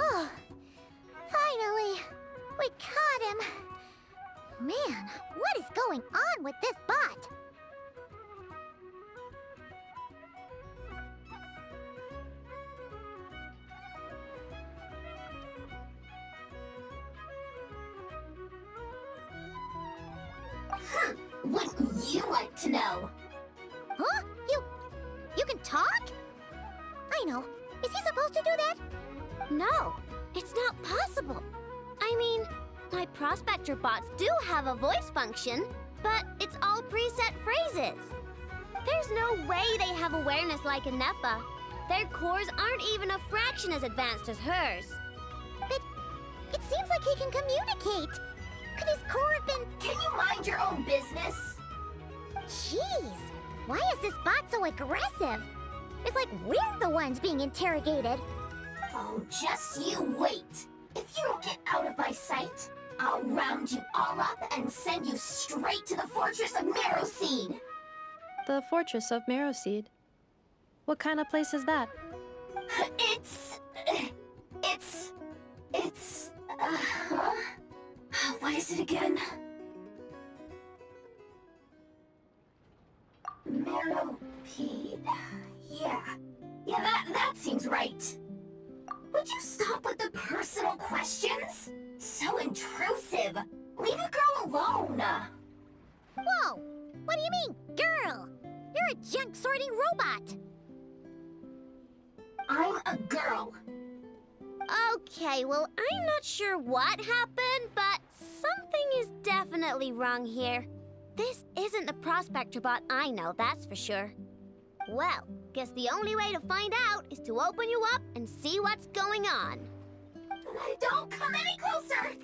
Oh, finally! We caught him! Man, what is going on with this bot? Wouldn't you like to know? Huh? You can talk? I know. Is he supposed to do that? No, it's not possible. I mean, my prospector bots do have a voice function, but it's all preset phrases. There's no way they have awareness like a Nepha. Their cores aren't even a fraction as advanced as hers. But it seems like he can communicate. Could his core have been... Can you mind your own business? Jeez, why is this bot so aggressive? It's like we're the ones being interrogated. Oh, just you wait. If you don't get out of my sight, I'll round you all up and send you straight to the Fortress of Marrowseed. The Fortress of Marrowseed? What kind of place is that? What is it again? Marrowpeed. Yeah, that seems right. Would you stop with the personal questions? So intrusive. Leave a girl alone. Whoa! What do you mean, girl? You're a junk sorting robot. I'm a girl. Okay, well, I'm not sure what happened, but something is definitely wrong here. This isn't the prospector bot I know, that's for sure. Well, guess the only way to find out is to open you up and see what's going on. Don't come any closer!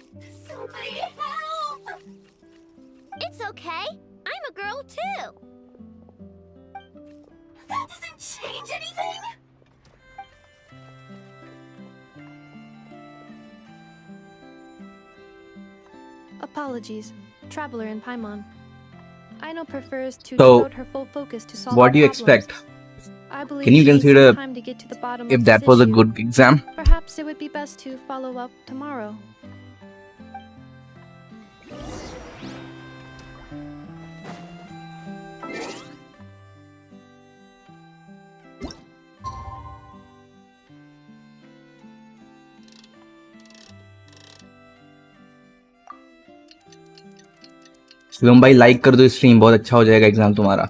Somebody help! It's okay. I'm a girl too. That doesn't change anything! Apologies, Traveler in Paimon. Aino prefers to So, devote her full focus to solve what do you problems. expect? I believe Can you she needs consider some time to get to the bottom if of that this was a issue. good exam? Perhaps it would be best to follow up tomorrow. Shivam भाई like कर दो stream, बहुत अच्छा हो जाएगा exam तुम्हारा.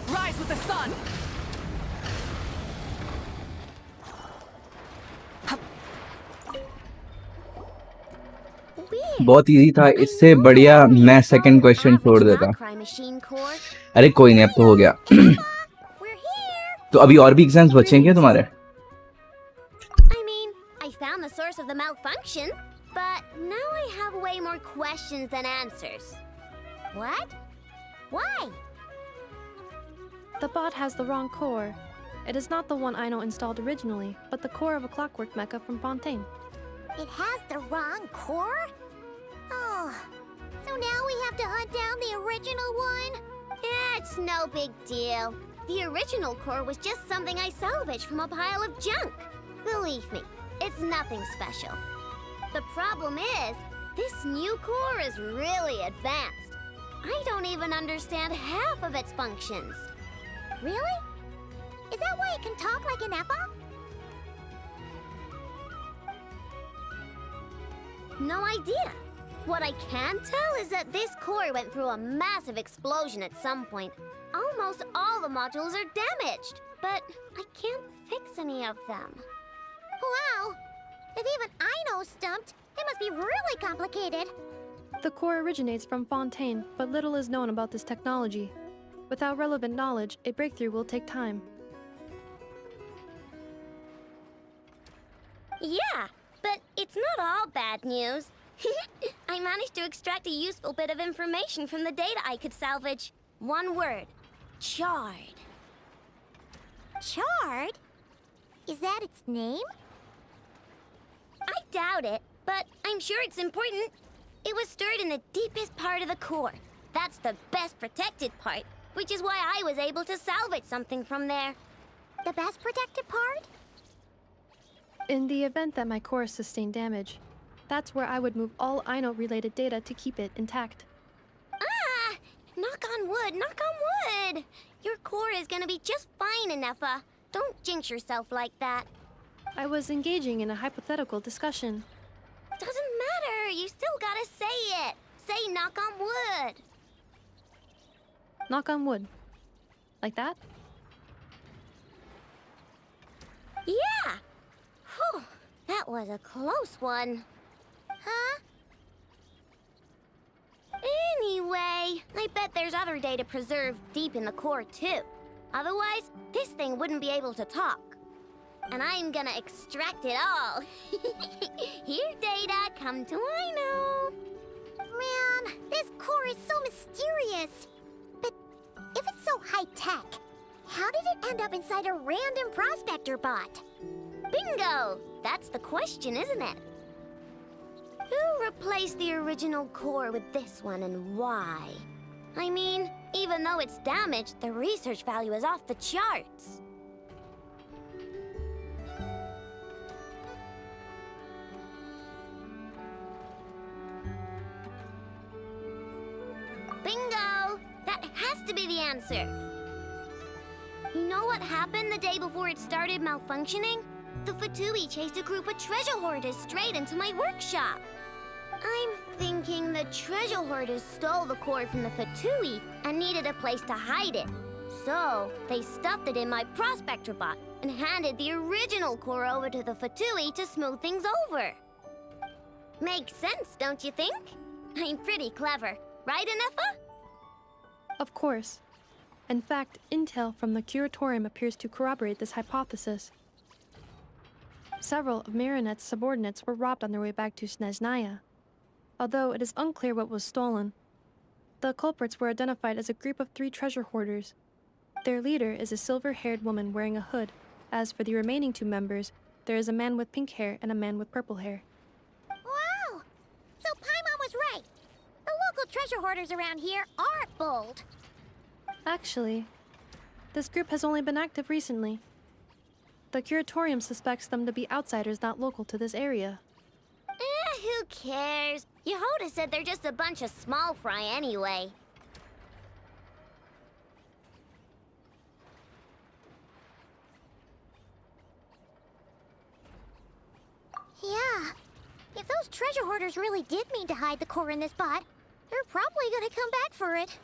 Rise with the sun! weird. बहुत easy था, I इससे know बढ़िया that's only मैं a सेकंड small क्वेश्चन छोड़ average देता. Darkrai machine core. अरे कोई नहीं, अब तो हो गया. We're here. तो अभी और भी एग्जाम्स बचे हैं क्या तुम्हारे? I mean, I found the source of the malfunction, but now I have way more questions than answers. What? Why? The bot has the wrong core. It is not the one Ino installed originally, but the core of a clockwork mecha from Fontaine. It has the wrong core? Oh, so now we have to hunt down the original one? It's no big deal. The original core was just something I salvaged from a pile of junk. Believe me, it's nothing special. The problem is, this new core is really advanced. I don't even understand half of its functions. Really? Is that why it can talk like an Effa? No idea. What I can tell is that this core went through a massive explosion at some point. Almost all the modules are damaged, but I can't fix any of them. Wow! If even I know stumped, it must be really complicated. The core originates from Fontaine, but little is known about this technology. Without relevant knowledge, a breakthrough will take time. Yeah, but it's not all bad news. I managed to extract a useful bit of information from the data I could salvage. One word. Charred. Charred? Is that its name? I doubt it, but I'm sure it's important. It was stored in the deepest part of the core. That's the best protected part, which is why I was able to salvage something from there. The best protected part? In the event that my core sustained damage, that's where I would move all Ino-related data to keep it intact. Ah! Knock on wood, knock on wood! Your core is gonna be just fine, Inefa. Don't jinx yourself like that. I was engaging in a hypothetical discussion. Doesn't matter, you still gotta say it. Say knock on wood. Knock on wood. Like that? Yeah! Whew, that was a close one. Huh? Anyway, I bet there's other data preserved deep in the core too. Otherwise, this thing wouldn't be able to talk. And I'm gonna extract it all. Here, data, come to Ino. Man, this core is so mysterious. But if it's so high-tech, how did it end up inside a random prospector bot? Bingo! That's the question, isn't it? Who replaced the original core with this one and why? I mean, even though it's damaged, the research value is off the charts. Bingo! That has to be the answer. You know what happened the day before it started malfunctioning? The Fatui chased a group of treasure hoarders straight into my workshop. I'm thinking the treasure hoarders stole the core from the Fatui and needed a place to hide it. So, they stuffed it in my prospector bot and handed the original core over to the Fatui to smooth things over. Makes sense, don't you think? I'm pretty clever, right, Inefa? Of course. In fact, intel from the curatorium appears to corroborate this hypothesis. Several of Marinette's subordinates were robbed on their way back to Snezhnaya, although it is unclear what was stolen. The culprits were identified as a group of 3 treasure hoarders. Their leader is a silver-haired woman wearing a hood. As for the remaining 2 members, there is a man with pink hair and a man with purple hair. Wow! So Paimon was right. The local treasure hoarders around here aren't bold. Actually, this group has only been active recently. The curatorium suspects them to be outsiders not local to this area. Who cares? Yehoda said they're just a bunch of small fry anyway. Yeah. If those treasure hoarders really did mean to hide the core in this bot, they're probably gonna come back for it.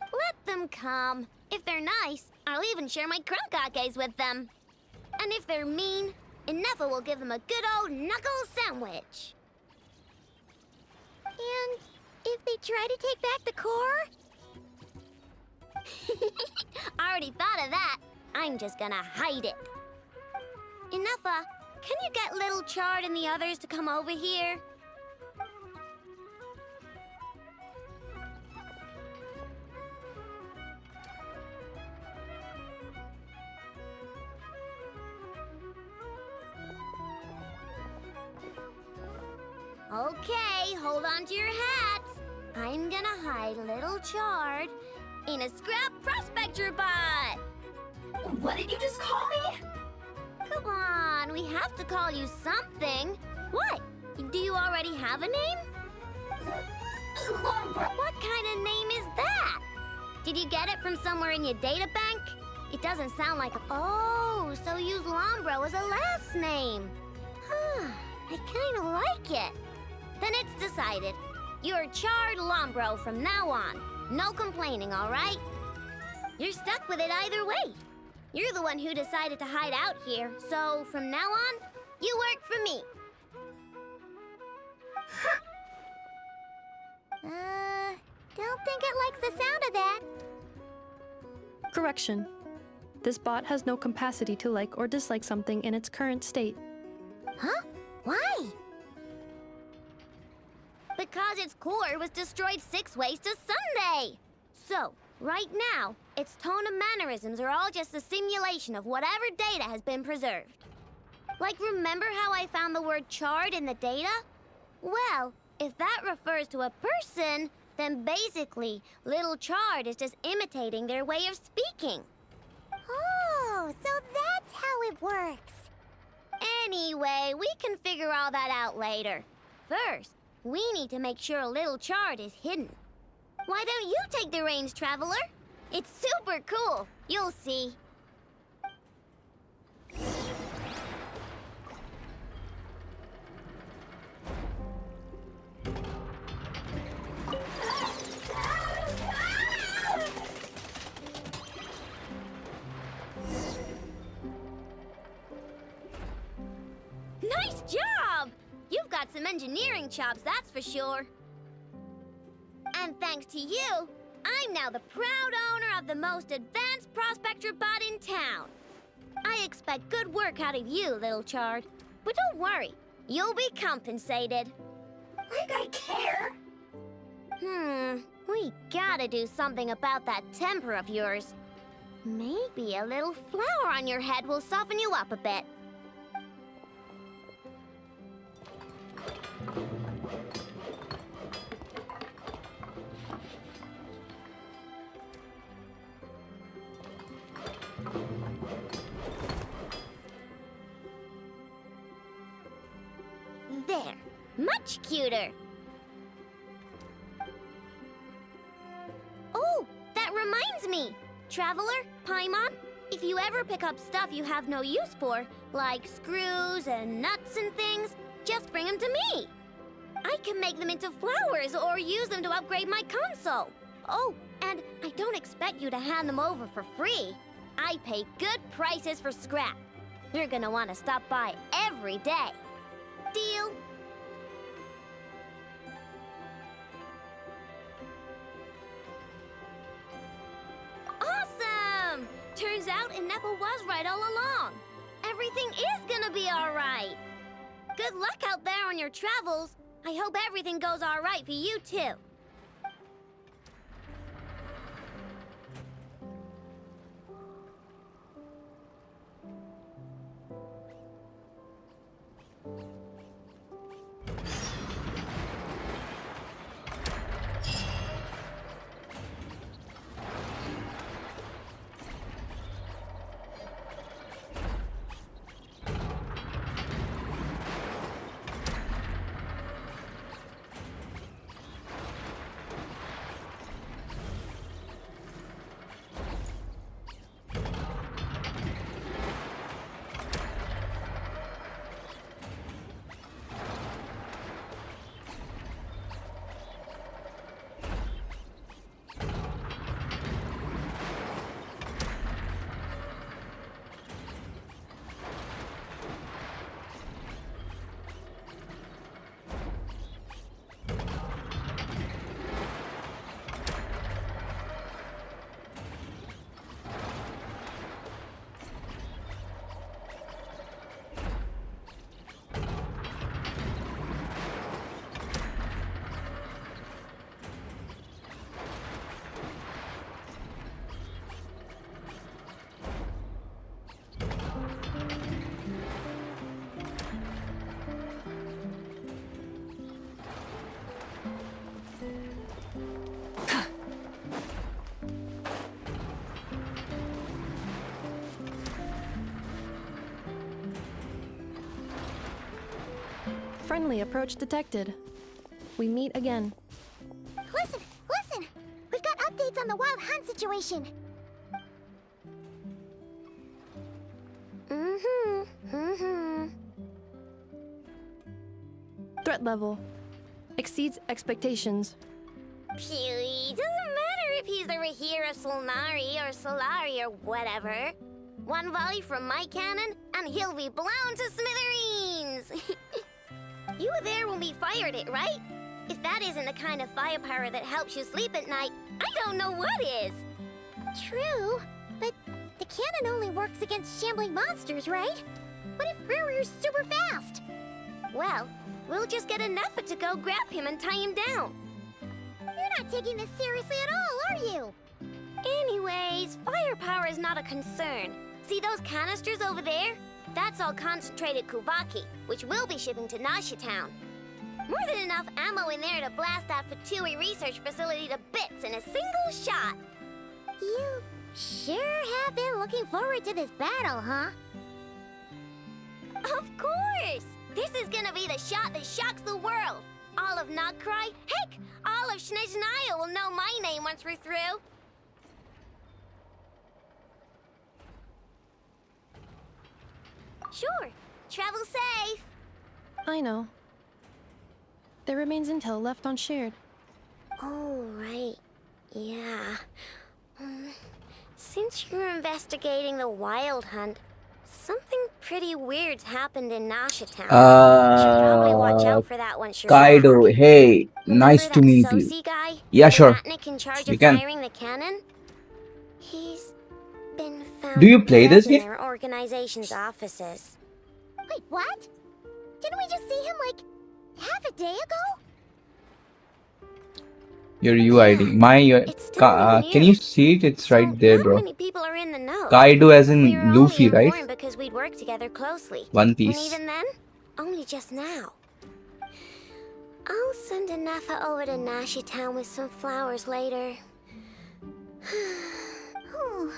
Let them come. If they're nice, I'll even share my crunkakes with them. And if they're mean, Inefa will give them a good old knuckle sandwich. try to take back the core? I already thought of that. I'm just gonna hide it. Enougha, can you get Little Chard and the others to come over here? Okay, hold on to your hats. I'm gonna hide Little Chard in a scrap prospector bot. What did you just call me? Come on, we have to call you something. What? Do you already have a name? Lombra. What kind of name is that? Did you get it from somewhere in your data bank? It doesn't sound like a... Oh, so use Lombro as a last name. Huh, I kind of like it. Then it's decided. You're Chard Lombro from now on. No complaining, all right? You're stuck with it either way. You're the one who decided to hide out here, so from now on, you work for me. Don't think it likes the sound of that. Correction. This bot has no capacity to like or dislike something in its current state. Huh? Why? Because its core was destroyed 6 ways to Sunday. So, right now, its tone and mannerisms are all just a simulation of whatever data has been preserved. Like, remember how I found the word chard in the data? Well, if that refers to a person, then basically, Little Chard is just imitating their way of speaking. Oh, so that's how it works. Anyway, we can figure all that out later. First, we need to make sure Little Chard is hidden. Why don't you take the reins, Traveler? It's super cool. You'll see. Nice job! You've got some engineering chops, that's for sure. And thanks to you, I'm now the proud owner of the most advanced prospector bot in town. I expect good work out of you, Little Chard. But don't worry, you'll be compensated. Like I care. We gotta do something about that temper of yours. Maybe a little flour on your head will soften you up a bit. There, much cuter. Oh, that reminds me. Traveler, Paimon, if you ever pick up stuff you have no use for, like screws and nuts and things, just bring them to me. I can make them into flowers or use them to upgrade my console. Oh, and I don't expect you to hand them over for free. I pay good prices for scrap. You're gonna want to stop by every day. Deal? Awesome! Turns out Ineffa was right all along. Everything is gonna be all right. Good luck out there on your travels. I hope everything goes all right for you, too. Friendly approach detected. We meet again. Listen, listen! We've got updates on the wild hunt situation. Threat level exceeds expectations. Phew, doesn't matter if he's the Rahira Solnari or Solari or whatever. One volley from my cannon, and he'll be blown to smithereens! You were there when we fired it, right? If that isn't the kind of firepower that helps you sleep at night, I don't know what is! True, but the cannon only works against shambling monsters, right? What if Riri's super fast? Well, we'll just get an effort to go grab him and tie him down. You're not taking this seriously at all, are you? Anyways, firepower is not a concern. See those canisters over there? That's all concentrated Kuvaki, which we'll be shipping to Nasha Town. More than enough ammo in there to blast that Fatui research facility to bits in a single shot. You sure have been looking forward to this battle, huh? Of course! This is gonna be the shot that shocks the world. All of Nagkrai, heck, all of Snezhnaya will know my name once we're through. Sure, travel safe. I know. There remains intel left unshared. Oh, right. Yeah. Since you're investigating the wild hunt, something pretty weird's happened in Nasha Town. You should probably watch out for that once you're Kaido, back. hey, Remember nice to that meet you. Sosi guy? Yeah, The sure. Ratnik in charge You of can. firing the cannon? He's been found Do you play dead this in game? their organization's offices. Wait, what? Didn't we just see him like half a day ago? Your UID. My It's still new can you news. see it? It's So right there, not bro. many people are in the know. Kaido as in We were Luffy, only right? informed because we'd worked together closely. One And Piece. even then, only just now. I'll send a Nafa over to Nashi Town with some flowers later. Oh,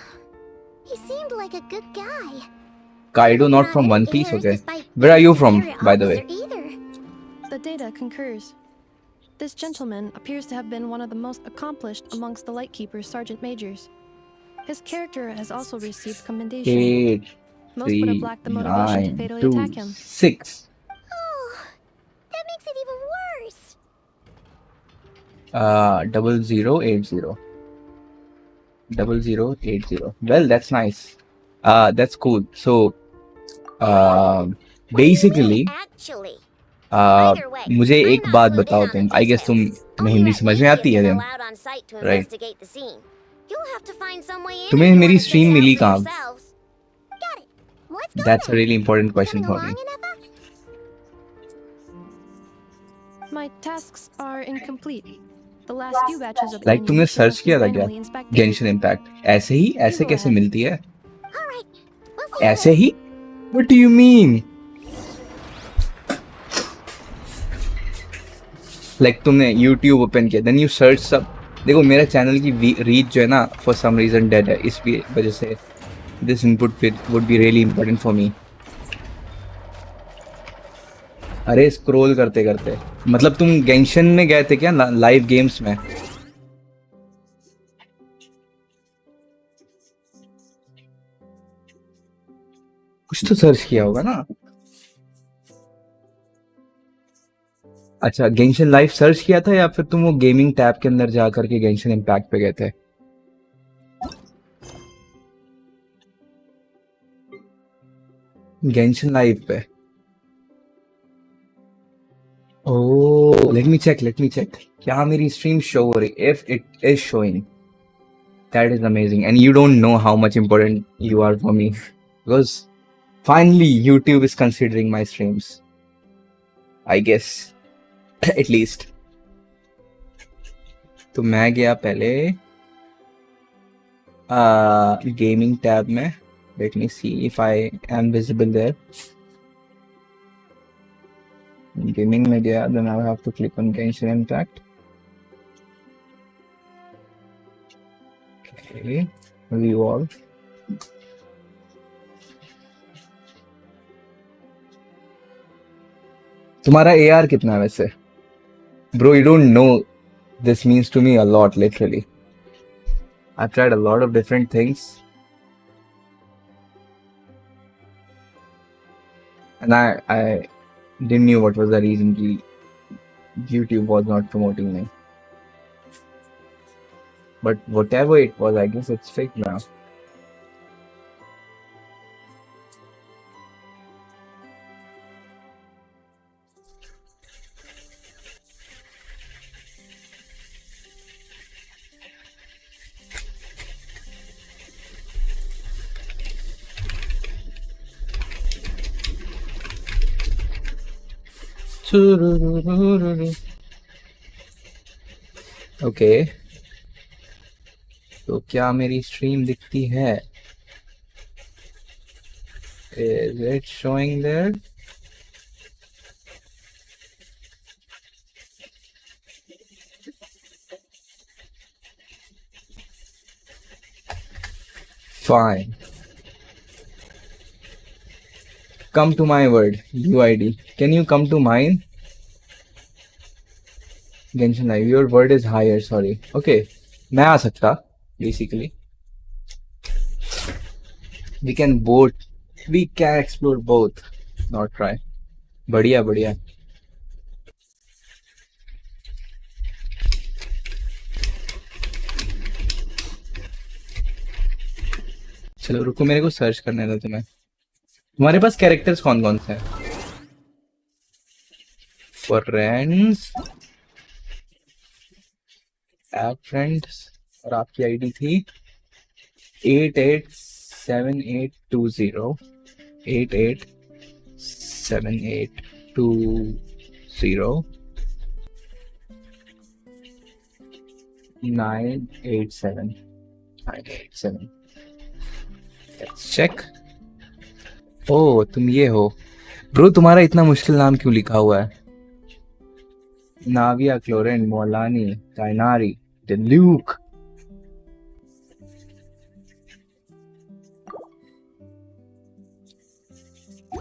he seemed like a good guy. Kaido not from One Piece, okay? Where are you from, by the way? Either. The data concurs. This gentleman appears to have been one of the most accomplished amongst the Lightkeeper's sergeant majors. His character has also received commendation. 8, Most would have 3, lacked the motivation to 9, fatally 2, attack him. 6. Oh, that makes it even worse. 0080. 0080. Well, that's nice. That's cool. So, basically, Actually, मुझे एक बात बताओ तुम. I guess तुम्हें हिंदी समझ में आती है then, right? तुम्हें मेरी stream मिली कहाँ? Got it. Let's go. That's a then. really important question Coming for me. along, Ineffa? My tasks are incomplete. The last few batches of Like तुमने ammunition search must be किया था क्या? manually inspected. Genshin Impact. ऐसे ही? ऐसे You कैसे have. मिलती है? All right. We'll see you ऐसे later. He? What do you mean? Like तुमने YouTube ओपन किया, then you search सब. देखो मेरा चैनल की रीच जो है ना, for some reason dead है. इस वजह से this input would be really important for me. अरे स्क्रॉल करते करते, मतलब तुम गेंशन में गए थे क्या लाइव गेम्स में? कुछ तो सर्च किया होगा ना? अच्छा, गेंशन लाइव सर्च किया था या फिर तुम वो गेमिंग टैब के अंदर जा करके गेंशन इम्पैक्ट पे गए थे? गेंशन लाइव पे. ओह, लेट मी चेक. क्या मेरी स्ट्रीम शो हो रही? If it is showing, that is amazing, and you don't know how much important you are for me, because finally YouTube is considering my streams, I guess. At least. तो मैं गया पहले gaming tab में. Let me see if I am visible there. Gaming में गया, then I have to click on Genshin Impact. Okay, view all. तुम्हारा AR कितना है वैसे? Bro, you don't know. This means to me a lot, literally. I've tried a lot of different things. And I didn't know what was the reason YouTube was not promoting me. But whatever it was, I guess it's fake now. Okay. तो क्या मेरी stream दिखती है? Is it showing there? Fine. Come to my word, UID. Can you come to mine? Genshin Live, your word is higher, sorry. Okay. मैं आ सकता, basically. We can explore both. Not try. बढ़िया बढ़िया. चलो रुको, मेरे को सर्च करने दो तुम्हें. तुम्हारे पास कैरेक्टर्स कौन कौन से हैं? फ्रेंड्स, ऐड फ्रेंड्स, और आपकी आईडी थी 887820 887820 987. Let's check. ओ तुम ये हो. ब्रो तुम्हारा इतना मुश्किल नाम क्यों लिखा हुआ है? Navia, Clorinde, Mualani, Tighnari, Diluc.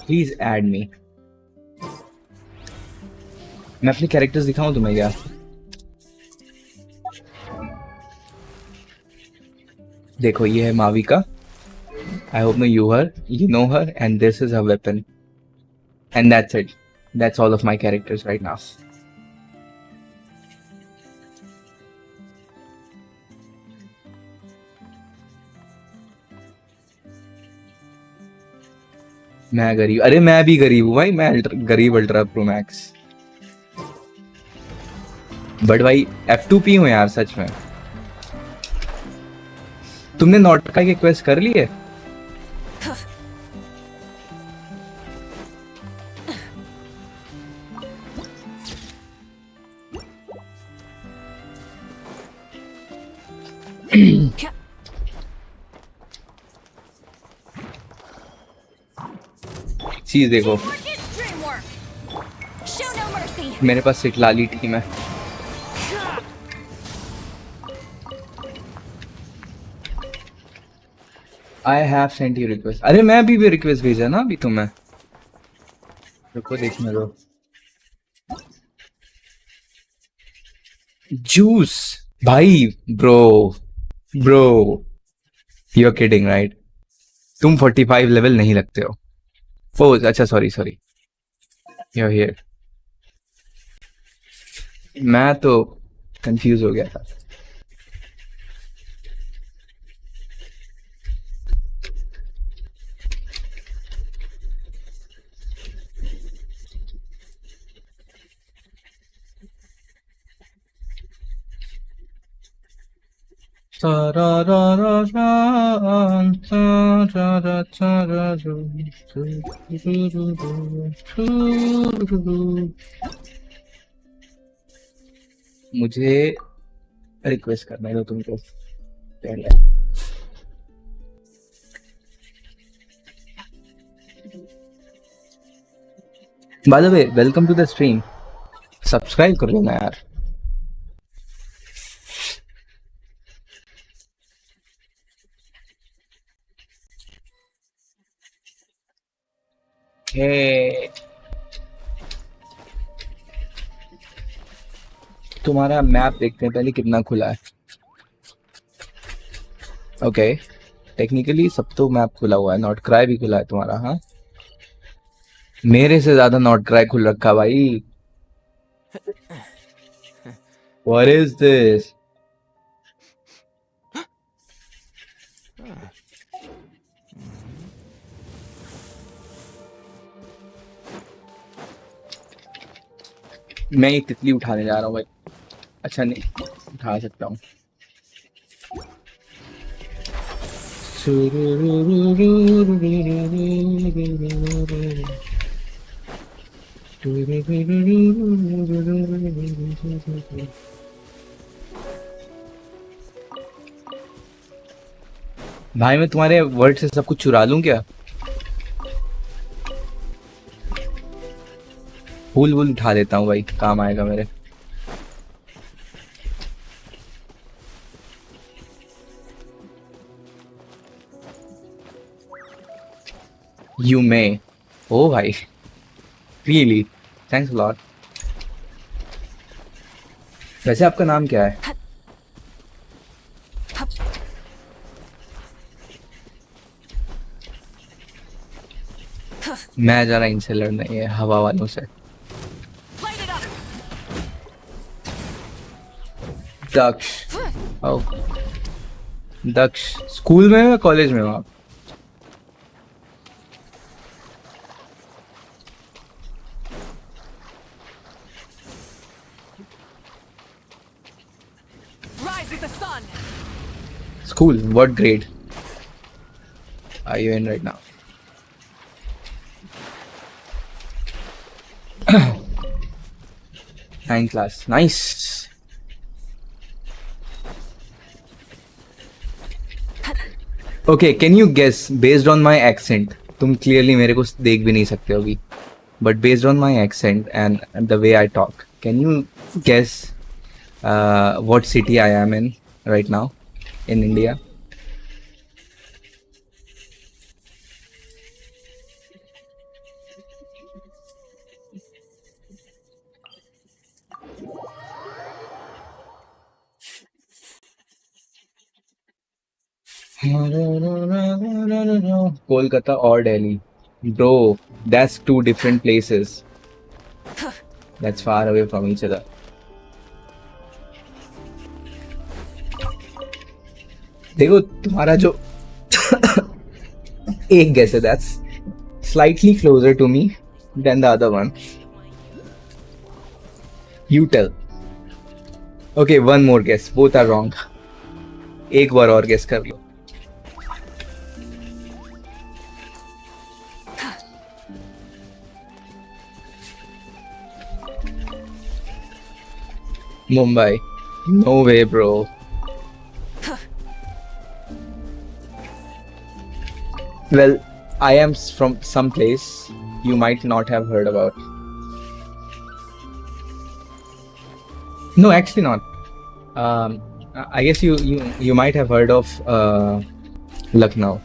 Please add me. मैं अपने कैरेक्टर्स दिखाऊं तुम्हें क्या? देखो ये है माविका. I hope you know her, and this is her weapon. And that's it. That's all of my characters right now. मैं गरीब, अरे मैं भी गरीब हूँ भाई. मैं गरीब अल्ट्रा प्रो मैक्स. बट भाई F2P हूँ यार सच में. तुमने नॉटका की क्वेस्ट कर ली है? चीज देखो, मेरे पास एक लाली टीम है. I have sent you request. अरे मैं भी रिक्वेस्ट भेजा ना अभी तुम्हें. रुको देखने दो. जूस भाई. Bro you are kidding right? तुम 45 लेवल नहीं लगते हो. ओह अच्छा सॉरी यू आर हियर. मैं तो कंफ्यूज हो गया था. मुझे रिक्वेस्ट करना है तुमको पहले. By the way welcome to the stream. Subscribe कर लेना यार. Hey. तुम्हारा मैप देखते हैं पहले कितना खुला है. ओके, टेक्निकली सब तो मैप खुला हुआ है. नॉट क्राई भी खुला है तुम्हारा. हाँ, मेरे से ज्यादा नॉट क्राई खुल रखा भाई. What is this? मैं ये तितली उठाने जा रहा हूँ भाई. अच्छा नहीं उठा सकता हूँ. भाई मैं तुम्हारे वर्ड से सब कुछ चुरा लूं क्या? फूल वूल उठा देता हूँ भाई, काम आएगा मेरे. You may. ओ भाई, really? Thanks a lot. वैसे आपका नाम क्या है? मैं जरा इनसे लड़ना है हवा वालों से. दक्ष. ओ दक्ष स्कूल में हो या कॉलेज में हो आप? School. What grade are you in right now? Ninth class. Nice. Okay, can you guess based on my accent? तुम clearly मेरे को देख भी नहीं सकते हो अभी. But based on my accent and the way I talk, can you guess what city I am in right now in India? Kolkata or Delhi? Bro, that's two different places. That's far away from each other. देखो तुम्हारा जो एक guess है, that's slightly closer to me than the other one. You tell. Okay, one more guess. Both are wrong. एक बार और guess कर लो. Mumbai. No way, bro. Well, I am from some place you might not have heard about. No, actually not. I guess you might have heard of Lucknow.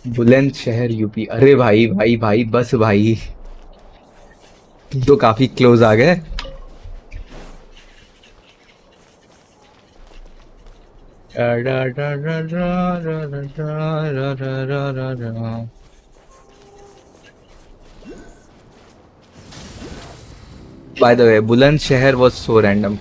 Bulandshahr UP. अरे भाई भाई भाई बस भाई, तुम तो काफी क्लोज आ गए. By the way, Bulandshahr was so random.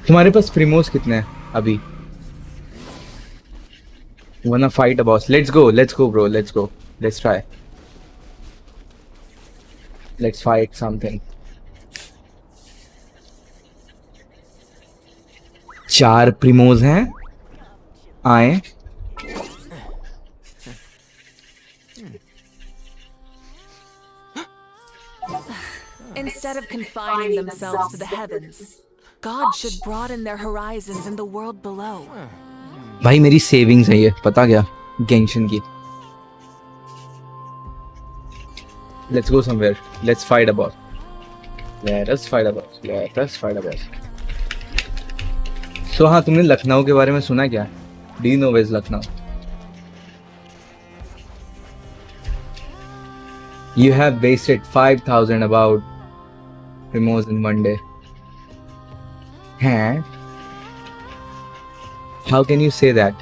तुम्हारे पास प्रीमोस कितने हैं अभी? wanna fight a boss? Let's go bro, let's go, let's try, let's fight something. 4 प्रीमोस हैं. आए Instead of confining themselves to the heavens, God should broaden their horizons in the world below. भाई मेरी savings है ये, पता क्या? Genshin की. Let's go somewhere. Let's fight about. Let us fight about. Let us fight about. So हाँ, तुमने लखनऊ के बारे में सुना क्या? Do you know where's Lucknow? You have wasted 5,000 about Primos in one day. Huh? How can you say that?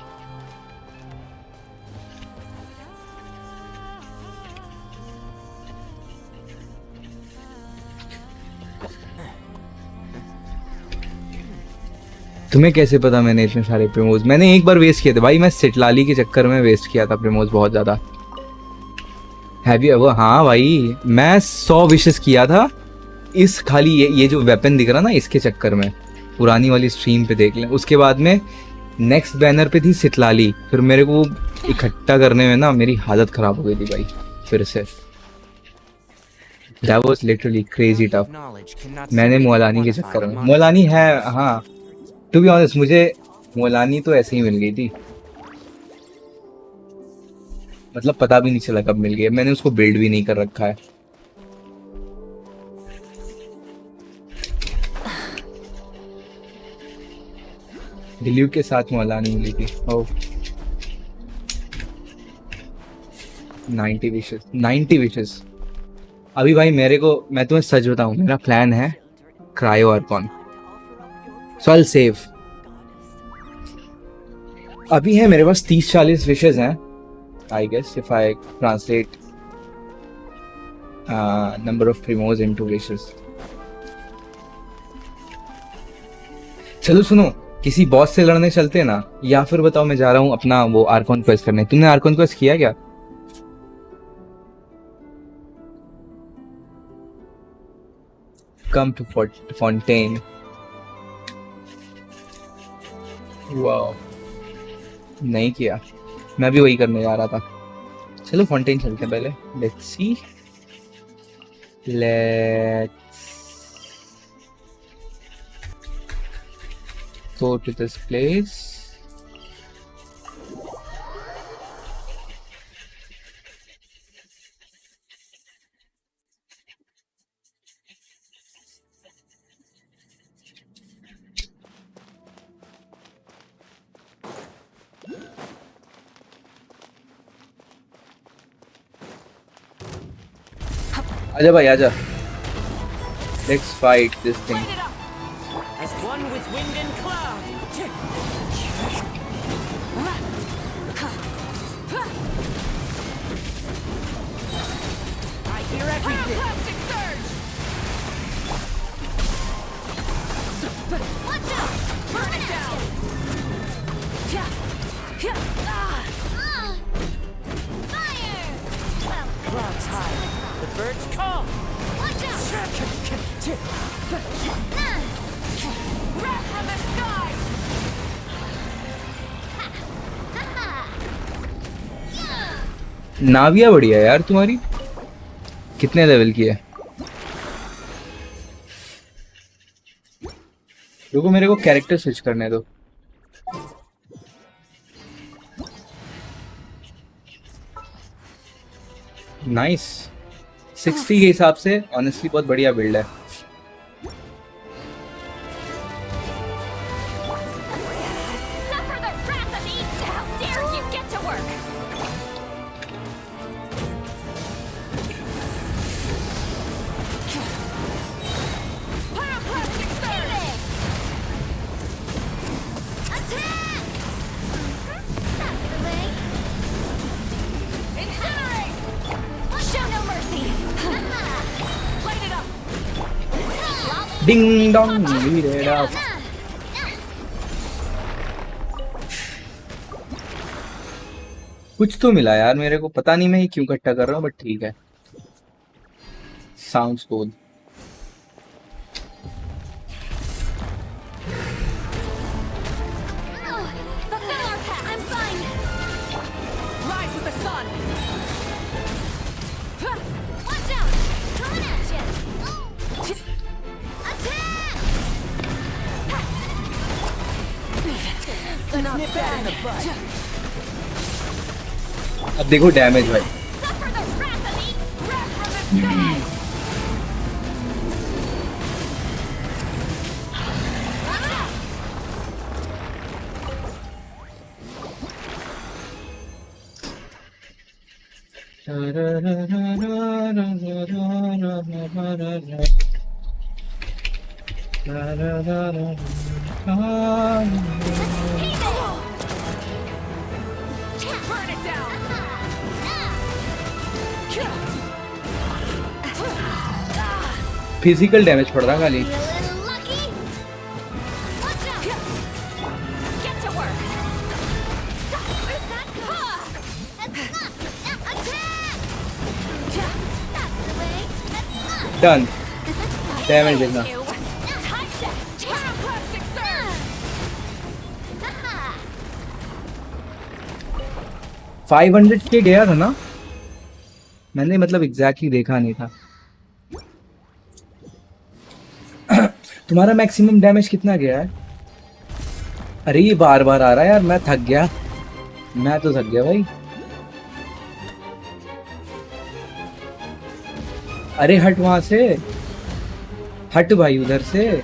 तुम्हें कैसे पता मैंने इतने सारे प्रिमोज? मैंने एक बार वेस्ट किए थे भाई, मैं सिटलाली के चक्कर में वेस्ट किया था प्रिमोज बहुत ज्यादा. Have you ever? हाँ भाई, मैं 100 विशेस किया था इस खाली ये जो वेपन दिख रहा ना, इसके चक्कर में. पुरानी वाली स्ट्रीम पे देख लें. उसके बाद में नेक्स्ट बैनर पे थी सिटलाली. फिर मेरे को इकट्ठा करने में ना मेरी हालत खराब हो गई थी भाई फिर से. That was literally crazy tough. मैंने मौलानी के चक्कर में, मौलानी है हाँ, टू बी ऑनेस्ट मुझे मौलानी तो ऐसे ही मिल गई थी, मतलब पता भी नहीं चला कब मिल गई. मैंने उसको बिल्ड भी नहीं कर रखा है. दिल्ली के साथ मौलानी मिली थी. ओह 90 विशेस, 90 विशेस. अभी भाई मेरे को, मैं तुम्हें सच बताऊं, मेरा प्लान है Cryo Archon. So I will save. अभी है मेरे पास 30-40 विशेस हैं. I guess if I translate number of primos into wishes. चलो सुनो, किसी बॉस से लड़ने चलते हैं ना, या फिर बताओ मैं जा रहा हूँ अपना वो आर्कॉन क्वेस्ट करने. तुमने आर्कॉन क्वेस्ट किया क्या? Come to Fontaine. Wow. नहीं किया. मैं भी वही करने जा रहा था. चलो फॉन्टेन चलते हैं पहले. Let's see. Let's go to this place. आजा भाई आजा. Let's fight this thing. As one with wind and cloud. I hear everything. Pyroclastic surge. Watch out! Burn it down. Fire! Clouds high. The birds come. Watch out! Wrath of the sky. नाविया बढ़िया यार तुम्हारी. कितने level की है? रुको मेरे को character switch करने दो. नाइस. 60 के हिसाब से ऑनेस्टली बहुत बढ़िया बिल्ड है. Suffer the wrath of Insta. How dare you get to work? Pyroclastic surge. Attack! That's the way. Incinerate. Show no mercy. Light it up. Ding dong lead it up. कुछ तो मिला यार मेरे को, पता नहीं मैं ये क्यों इकट्ठा कर रहा हूँ, बट ठीक है. Sounds good. Fulfill our pact. I'm fine. Rise with the sun. that in the butt. अब देखो डैमेज भाई. Suffer the wrath of me. Wrath from the sky. Burn it down. Physical damage पड़ रहा खाली. A little lucky. Watch out. Get to work. Where'd that come from? That's the way. Done. Damage देखना. Pyroclastic surge. 500 के गया था ना. मैंने मतलब एग्जैक्टली देखा नहीं था. तुम्हारा मैक्सिमम डैमेज कितना गया है? अरे ये बार बार आ रहा है यार. मैं थक गया. मैं तो थक गया भाई. अरे हट वहां से. हट भाई उधर से.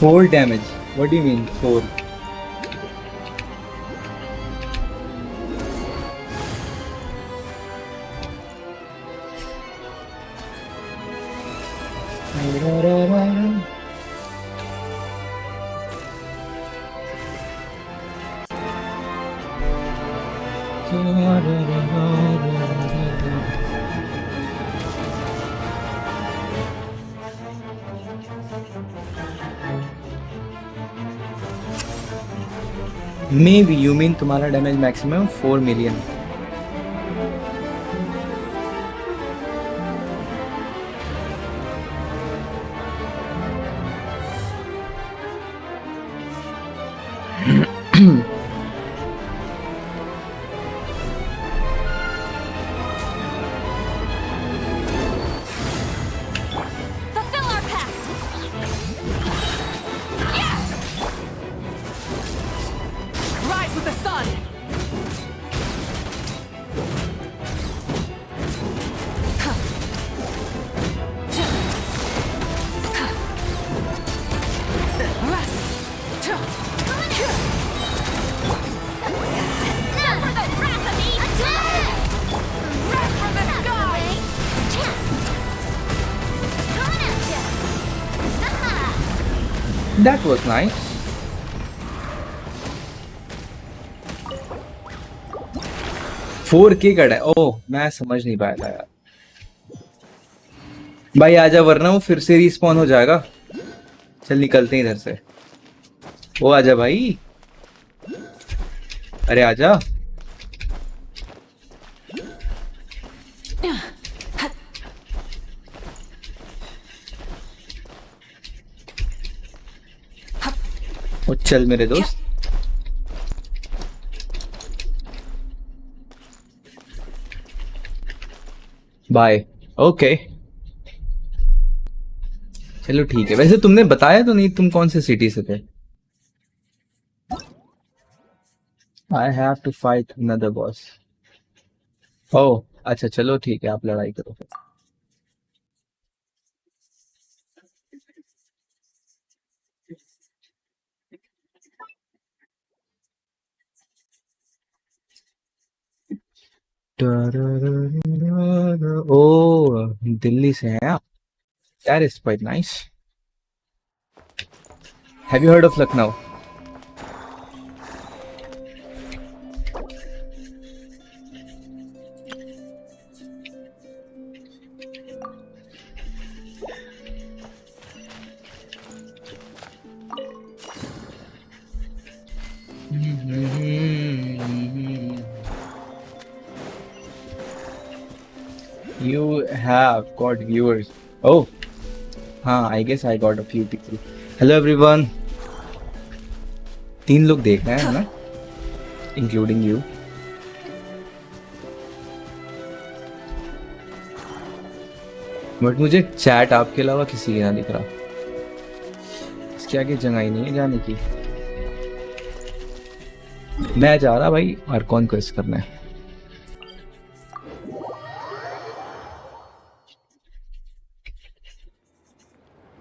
Four damage. What do you mean 4? Maybe you mean तुम्हारा damage maximum 4 million. Fulfill our pact. Rise with the sun. Suffer the wrath of me. Wrath from the sky. Coming at ya. That was nice. Four के cut है. ओह मैं समझ नहीं पाया था यार. भाई आजा वरना वो फिर से रिस्पॉन हो जाएगा. चल निकलते हैं इधर से. वो आजा भाई. अरे आजा. ओ चल मेरे दोस्त. बाय. ओके चलो ठीक है. वैसे तुमने बताया तो नहीं तुम कौन से सिटी से थे. I have to fight another boss. ओह अच्छा चलो ठीक है. आप लड़ाई करो फिर. ओ दिल्ली से हैं आप. That is quite nice. Have you heard of Lucknow? You have got viewers. Oh, I guess I got a few people. Hello everyone. 3 लोग देख रहे हैं ना, including you. बट मुझे चैट आपके अलावा किसी की ना दिख रहा. इसके आगे जगह ही नहीं है जाने की. मैं जा रहा भाई और कौन क्वेस्ट करना है.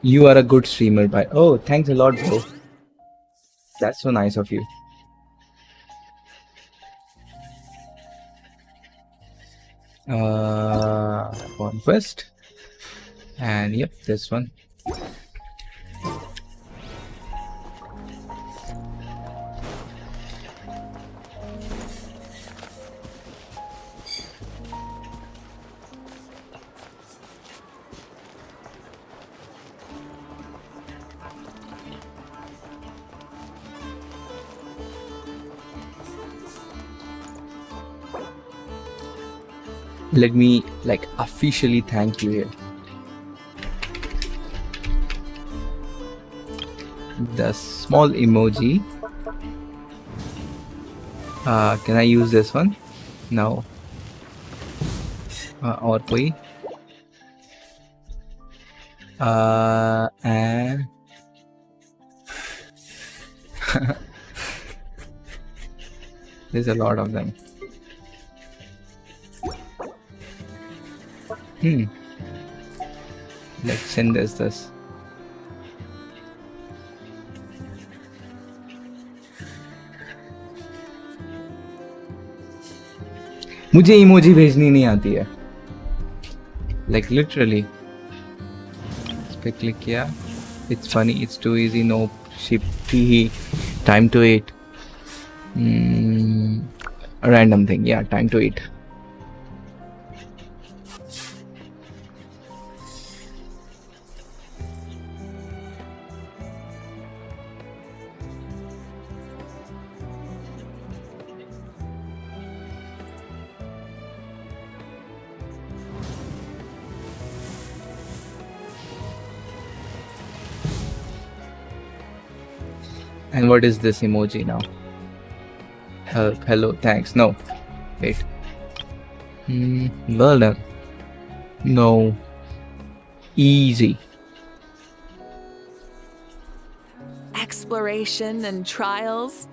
You are a good streamer, bhai. Oh, thanks a lot, bro. That's so nice of you. Conquest. And yep, this one. Let me like officially thank you here. The small emoji. Can I use this one? No. और कोई? And there's a lot of them. Let's send this. मुझे emoji भेजनी नहीं आती है. Like literally. इस पे click किया. It's funny. It's too easy. No ship. Time to eat. A random thing. Yeah, time to eat. And what is this emoji now? Help, hello, thanks. No. Wait. Well done. No. Easy. Exploration and trials.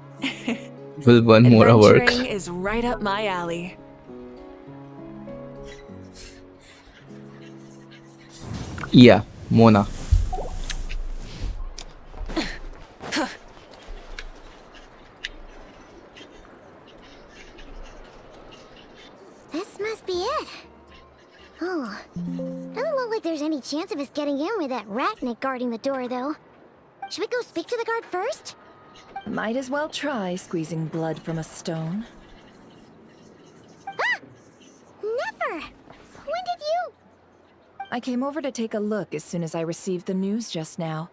Will one more work. Adventuring is right up my alley. Yeah, Mona. This must be it. Oh, doesn't look like there's any chance of us getting in with that ratnik guarding the door, though. Should we go speak to the guard first? Might as well try squeezing blood from a stone. Ah! Never! When did you? I came over to take a look as soon as I received the news just now.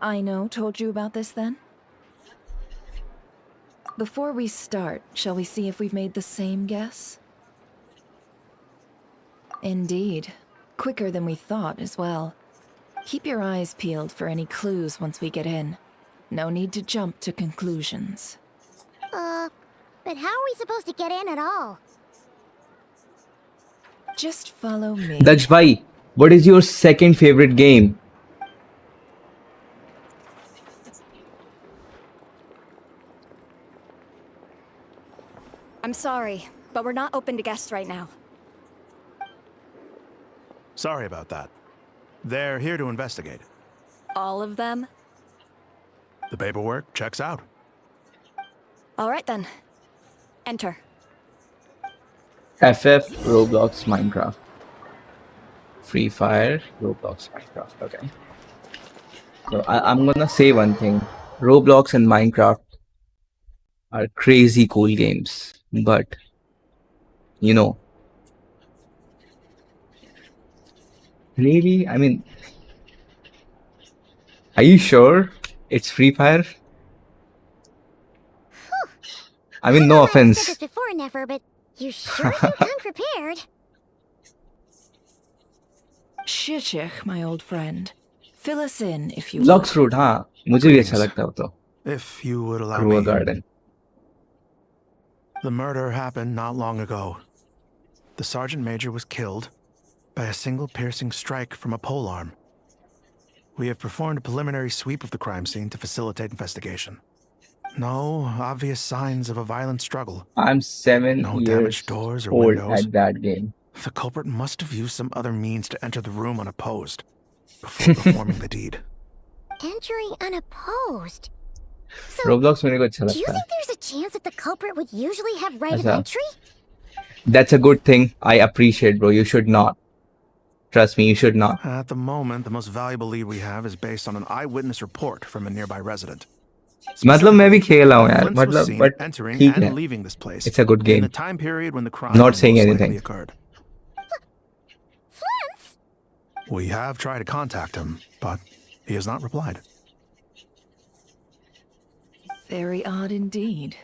Aino told you about this then? Before we start, shall we see if we've made the same guess? Indeed. Quicker than we thought as well. Keep your eyes peeled for any clues once we get in. No need to jump to conclusions. But how are we supposed to get in at all? Just follow me. Daj bhai, what is your second favorite game? I'm sorry, but we're not open to guests right now. Sorry about that. They're here to investigate. All of them? The paperwork checks out. All right then. Enter. FF, Roblox, Minecraft. Free Fire, Roblox, Minecraft. Okay. So I'm gonna say one thing. Roblox and Minecraft are crazy cool games. But, you know, really? I mean, are you sure it's Free Fire? I mean, no I've said offense. this before, Nefer, but you sure seem unprepared. Shishich, my old friend. Fill us in if you Vlogs fruit, हाँ मुझे भी अच्छा लगता है वो तो. If you would allow Grow a me. garden. The murder happened not long ago. The sergeant major was killed, by a single piercing strike from a polearm. We have performed a preliminary sweep of the crime scene to facilitate investigation. No obvious signs of a violent struggle. I'm 7 No years damaged doors or old windows. at that game. The culprit must have used some other means to enter the room unopposed before performing the deed. Entering unopposed. So, Roblox मेरे को अच्छा do you लगता है. think there's a chance that the culprit would usually have right of ऐसा. entry? That's a good thing. I appreciate, bro. You should not. Trust me, you should not. At the moment, the most valuable lead we have is based on an eyewitness report from a nearby resident. मतलब मैं भी खेल रहा हूँ यार. Flint's was मतलब seen but entering ठीक and है. leaving this place It's a good in game. the time period when the crime Not saying most anything. likely occurred. Flint's? We have tried to contact him, but he has not replied. Very odd indeed.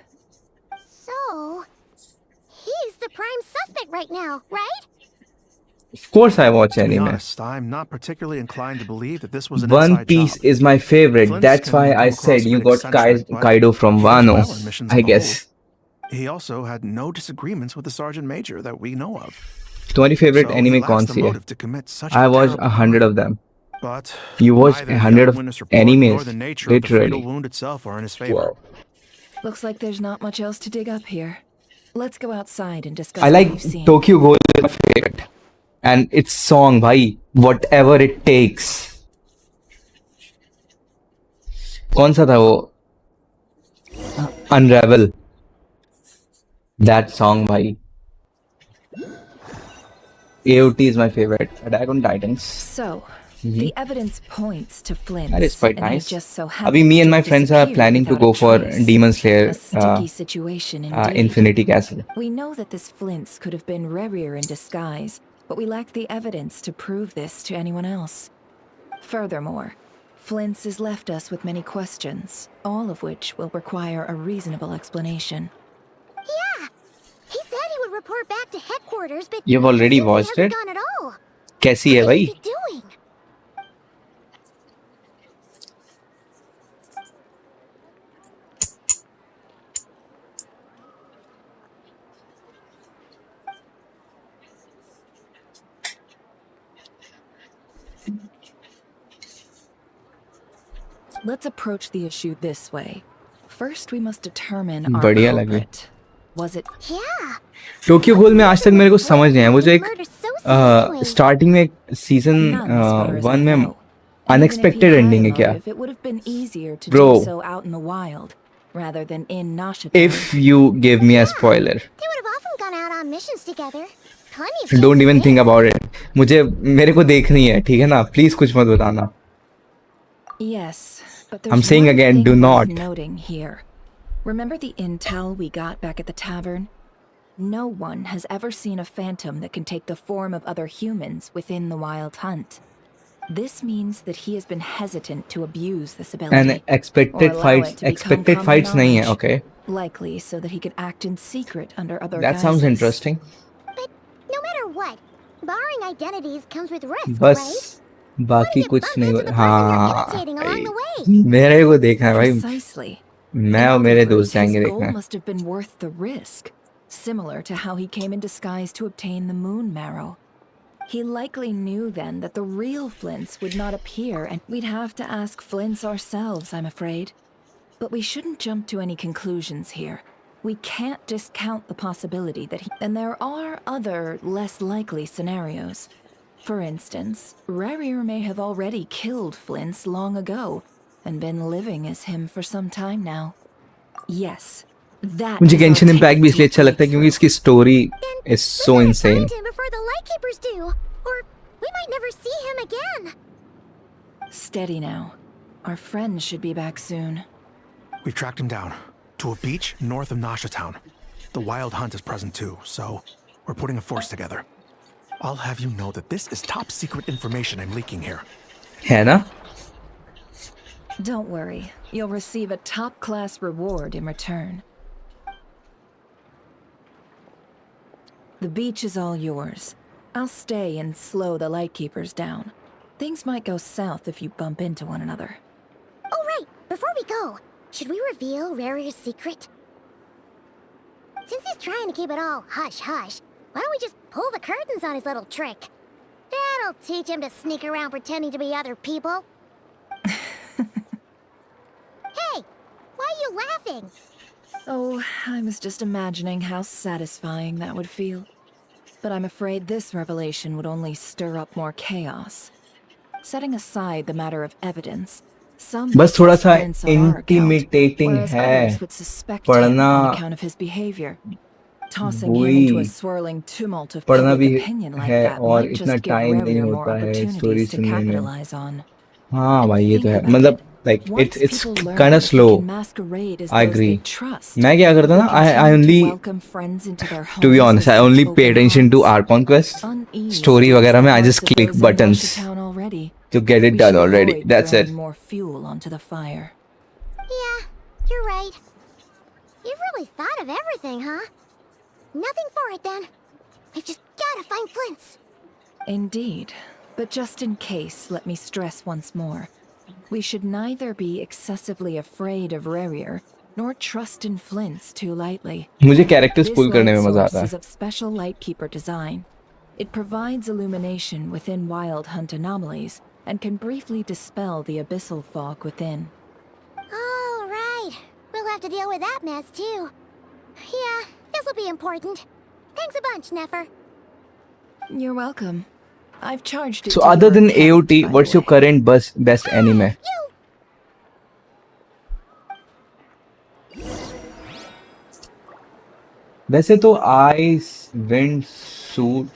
So, he's the prime suspect right now, right? Of course I watch To be anime. honest, I'm not particularly inclined to believe that this was an One inside Piece job. is my favorite. Flint's That's can why come I across said a you bit got eccentric, but Kaido from he did Wano. well in missions I on the guess. whole. He also had no disagreements with the sergeant major that we know of. तुम्हारी favorite So anime he lacks कौन the सी है? motive to commit such I a watched terrible 100 crime. of them. But You watched neither the 100 of eyewitness report nor animes, the nature of the fatal literally. wound itself are in his favor. Wow. Looks like there's not much else to dig up here. Let's go outside and discuss I what like we've seen. Tokyo Ghoul is my favorite. And its song, bhai, whatever it takes. कौन सा था वो? Unravel. That song, bhai. AOT is my favorite. Attack on Titans. So, the evidence points to Flint's. That is quite and he nice. just so Abhi me and happens my to friends are disappear planning to without go a for trace. Demon Slayer A sticky situation indeed. Infinity Castle. We know that this Flint's could have been Rerir in disguise, but we lack the evidence to prove this to anyone else. Furthermore, Flint's has left us with many questions, all of which will require a reasonable explanation. Yeah. He said he would report back to headquarters, but You've already since he watched hasn't it? gone at all. कैसी है What भाई? is he doing? Let's approach the issue this way. First, we must determine our बढ़िया लगी. culprit. Was it Yeah. Tokyo Ghoul में आज तक मेरे को समझ नहीं आया. मुझे एक Murder so seemingly. स्टार्टिंग में season none as far as 1 I में know? Even if he unexpected had a ending है क्या? motive, it would have been easier to Bro. do so out in the wild rather than in Nashita. If you give me a spoiler, They would have often gone out on missions together. Plenty of don't chances even there. think about it. मुझे मेरे को देखनी है, ठीक है ना? Please कुछ मत बताना. Yes, but I'm there's saying one again, thing do worth not. noting here. Remember the intel we got back at the tavern? No one has ever seen a phantom that can take the form of other humans within the Wild Hunt. This means that he has been hesitant to abuse this ability. And expected or allow fights, it to become expected common fights नहीं है, knowledge. okay? Likely so that he could act in secret under other That sounds guises. interesting. But no matter what, borrowing identities comes with risks, बस right? बाकी What कुछ if you नहीं. bump into the person you're हाँ imitating along the way? भाई, मेरे को देखना है भाई. Precisely. मैं In और other मेरे words, दोस्त जाएंगे his goal देखने. must have been worth the risk, similar to how he came in disguise to obtain the moon marrow. He likely knew then that the real Flints would not appear, and we'd have to ask Flints ourselves, I'm afraid. But we shouldn't jump to any conclusions here. We can't discount the possibility that and there are other, less likely scenarios. For instance, Rerir may have already killed Flints long ago, and been living as him for some time now. Yes, that मुझे is our Genshin Impact भी ticket इसलिए to अच्छा लगता है क्योंकि इसकी story is so We better insane. find him before the lightkeepers do, or we might never see him again. Steady now. Our friend should be back soon. We've tracked him down to a beach north of Nasha Town. The Wild Hunt is present too, so we're putting a force together. I'll have you know that this is top secret information I'm leaking here. है ना? Don't worry. You'll receive a top-class reward in return. The beach is all yours. I'll stay and slow the lightkeepers down. Things might go south if you bump into one another. Oh, right. Before we go, should we reveal Rarir's secret? Since he's trying to keep it all hush-hush, why don't we just pull the curtains on his little trick? That'll teach him to sneak around pretending to be other people. Hey, why are you laughing? Oh, I was just imagining how satisfying that would feel. But I'm afraid this revelation would only stir up more chaos. Setting aside the matter of evidence, some बस थोड़ा trust सा Flint's on our account, intimidating whereas है others would suspect him पढ़ना on account of his behavior. Tossing him into a वही swirling tumult of पढ़ना public भी opinion like है that और might इतना just give टाइम नहीं Rarier more होता है स्टोरी opportunities to सुनने में capitalize on. हाँ And भाई ये तो think है about मतलब it. like Once it's people learn kind of that slow. they can masquerade as I those agree. they trust, मैं क्या करता they ना I continue to only welcome friends into their to be homes honest with I such only pay open attention to hearts. our conquest Unease story fills वगैरह the में I hearts just of click those in buttons Nasha Town already. to get it We done should already. avoid That's it. throwing more fuel onto the fire. Yeah, you're right. You've really thought of everything, huh? Nothing for it then. We've just gotta find Flint's. Indeed. But just in case, let me stress once more. We should neither be excessively afraid of Rarier, nor trust in Flint's too lightly. मुझे characters This pull करने light में मजा source आता is है of special Lightkeeper design. It provides illumination within Wild Hunt anomalies, and can briefly dispel the abyssal fog within. Oh, right. We'll have to deal with that mess, too. Yeah, this'll be important. Thanks a bunch, Nefer. You're welcome. I've charged it so to other your than account, AOT by the what's your way. current best anime You! वैसे तो ice wind suit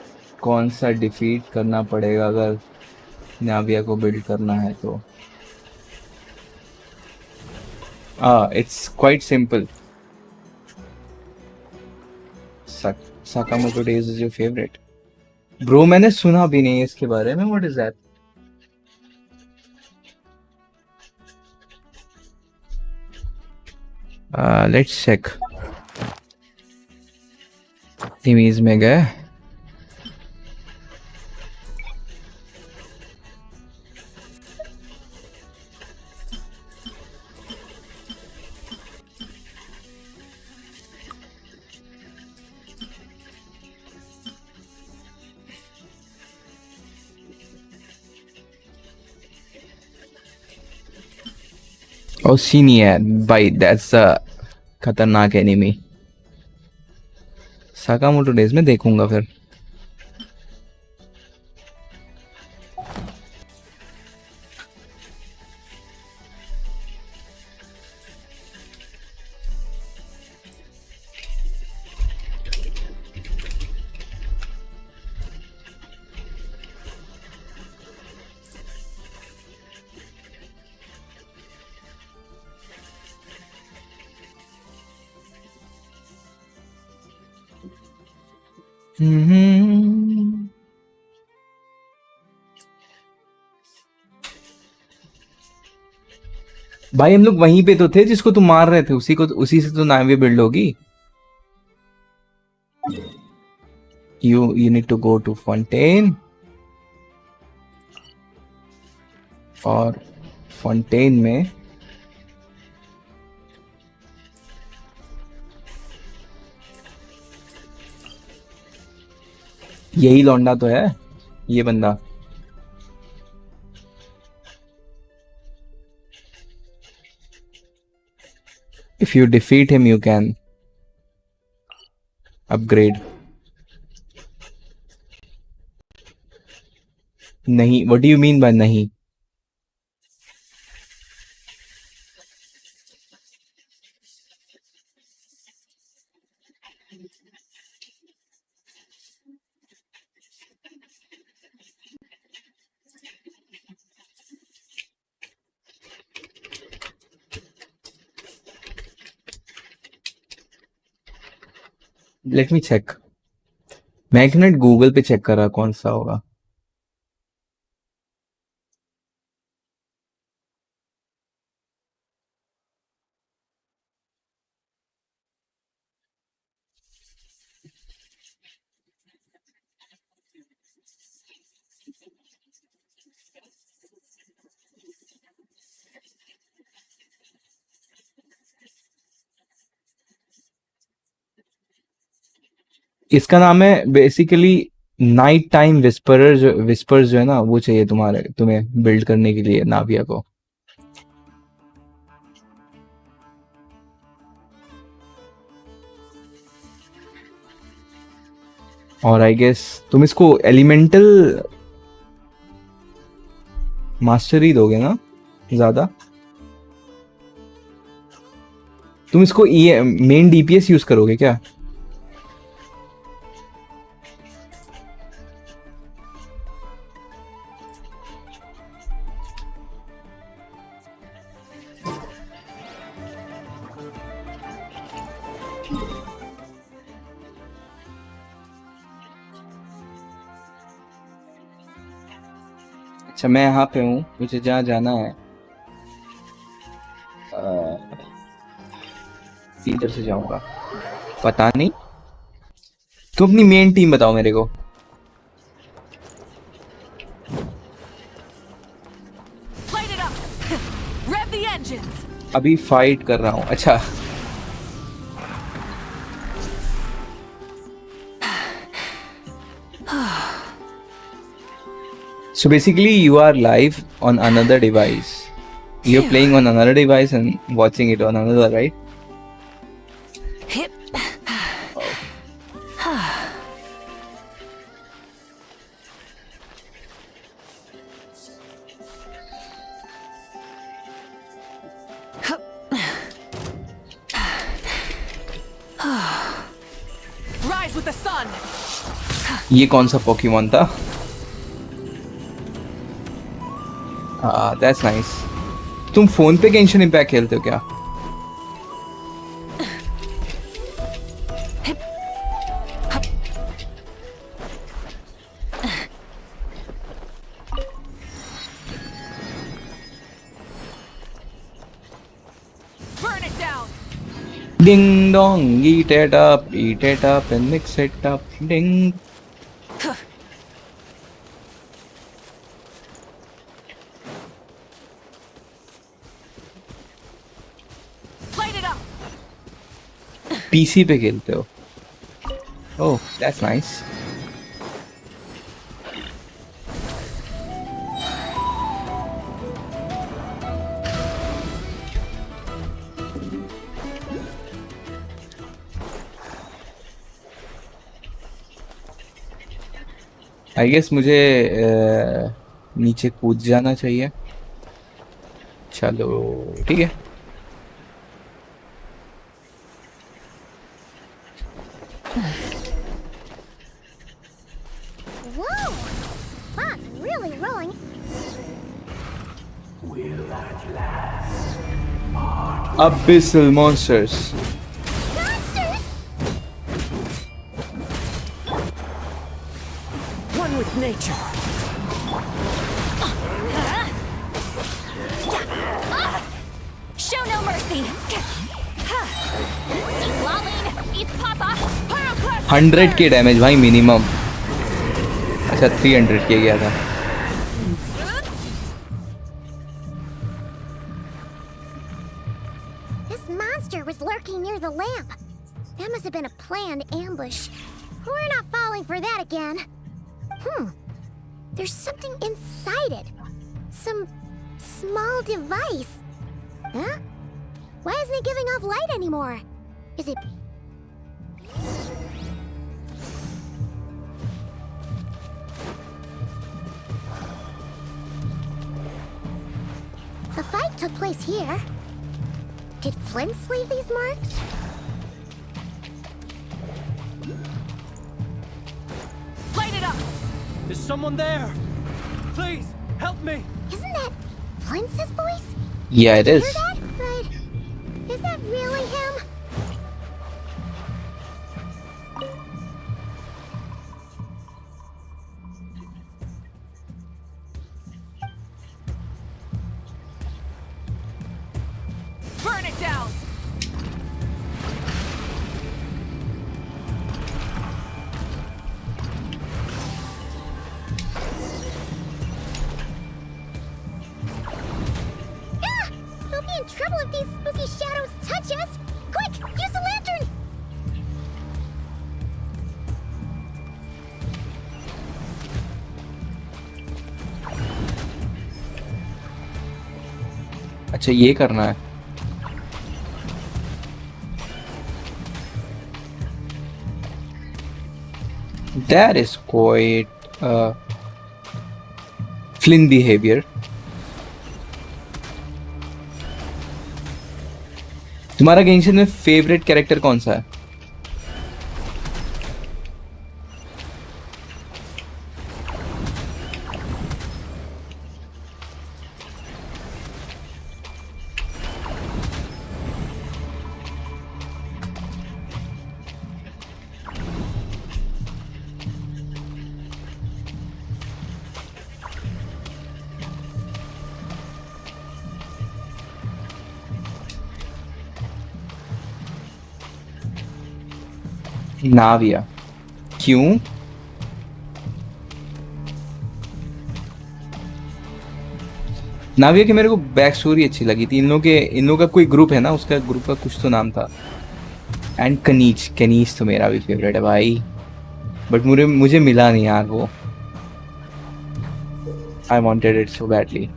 कौन सा defeat करना पड़ेगा अगर नाविया को build करना है तो it's quite simple Sakamoto days is your favourite bro मैंने सुना भी नहीं इसके बारे में what is that let's check image में गए Oh, senior, by that's a खतरनाक एनिमी साकामोटो डेज में देखूंगा फिर भाई हम लोग वहीं पे तो थे जिसको तुम मार रहे थे उसी से तो नावी बिल्ड होगी you need to go to Fontaine और Fontaine में यही लौंडा तो है ये बंदा if you defeat him you can upgrade नहीं what do you mean by नहीं लेट मी चेक मैं एक मिनट गूगल पे चेक कर रहा कौन सा होगा इसका नाम है बेसिकली नाइट टाइम विस्पर्स जो है ना वो चाहिए तुम्हें बिल्ड करने के लिए नाविया को. और आई गेस तुम इसको एलिमेंटल मास्टरी दोगे ना ज्यादा. तुम इसको मेन डीपीएस यूज करोगे क्या? अच्छा मैं यहाँ पे हूँ, मुझे जहाँ जाना है इधर से जाऊंगा. पता नहीं, तुम अपनी मेन टीम बताओ मेरे को. Light it up. Rev the engines. अभी फाइट कर रहा हूँ. अच्छा so basically you are live on another device. You're playing on another device and watching it on another, right? Rise with the sun. ये कौन सा पोकेमॉन था? That's nice. तुम फोन पे गेंशिन इम्पैक्ट खेलते हो क्या? Burn it down. Ding dong, eat it up and mix it up. Ding. Light it up. PC पे खेलते हो? Oh, that's nice. I guess मुझे नीचे कूद जाना चाहिए. चलो ठीक है. Whoa! Fog's really rolling. Abyssal monsters. Monsters! One with nature. Show no mercy. See Lolling, eat Papa. 100 के डैमेज भाई मिनिमम. अच्छा 300 के गया था. This monster was lurking near the lamp. That must have been a planned ambush. We're not falling for that again. There's something inside it. Some small device. Huh? Why isn't it giving off light anymore? Is it... The fight took place here. Did Flint's leave these marks? Light it up. Is someone there? Please, help me! Isn't that Flint's voice? Yeah, it is. Hear that? But is that really him? Burn it down. Ah! We'll be in trouble if these spooky shadows touch us! Quick, use the lantern! अच्छा ये करना है. That is quite Flynn behavior. तुम्हारा Genshin में favourite character कौन सा है? नाविया. क्यों? नाविया की मेरे को बैक स्टोरी अच्छी लगी थी. इन लोगों का कोई ग्रुप है ना, उसका ग्रुप का कुछ तो नाम था. एंड कनीज तो मेरा भी फेवरेट है भाई, बट मुझे मिला नहीं यार वो. I wanted it so badly.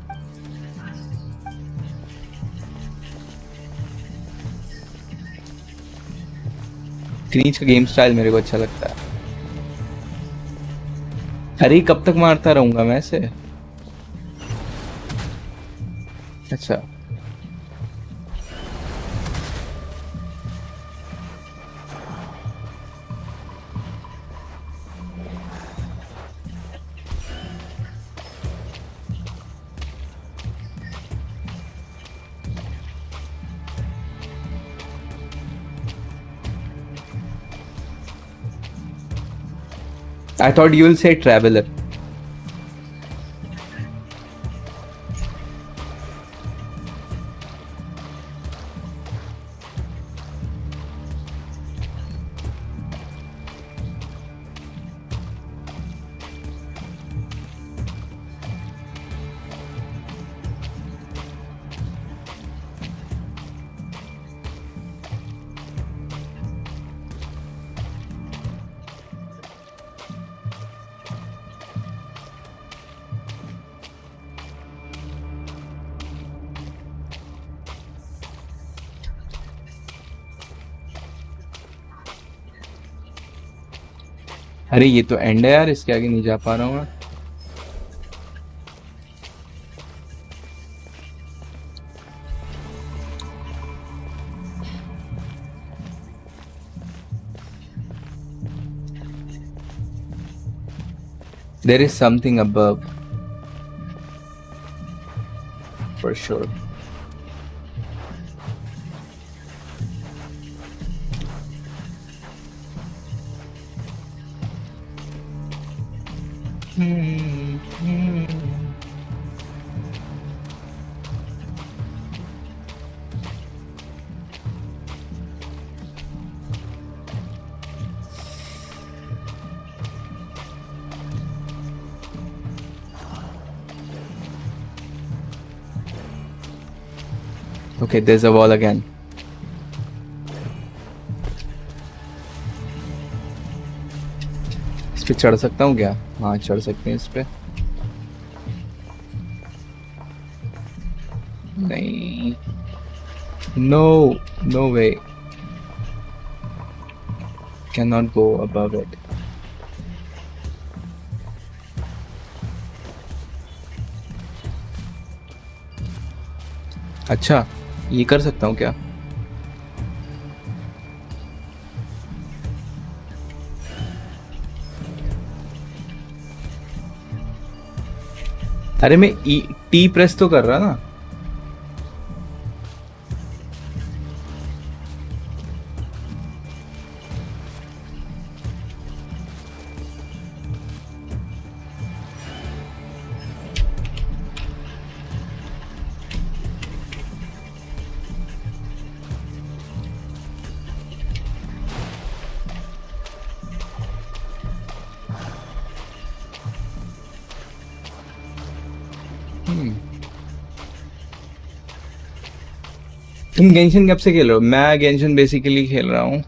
कनीज का गेम स्टाइल मेरे को अच्छा लगता है. अरे कब तक मारता रहूंगा मैं इसे? अच्छा I thought you will say traveler. अरे ये तो एंड है यार, इसके आगे नहीं जा पा रहा हूँ मैं. There is something above for sure. Okay, there's a wall again. इस पे चढ़ सकता हूँ क्या? हाँ चढ़ सकते हैं इस पे. नहीं. No, no way. Cannot go above it. अच्छा ये कर सकता हूँ क्या? अरे मैं टी प्रेस तो कर रहा ना. तुम गेंशिन कब से खेल रहे हो? मैं गेंशिन बेसिकली खेल रहा हूँ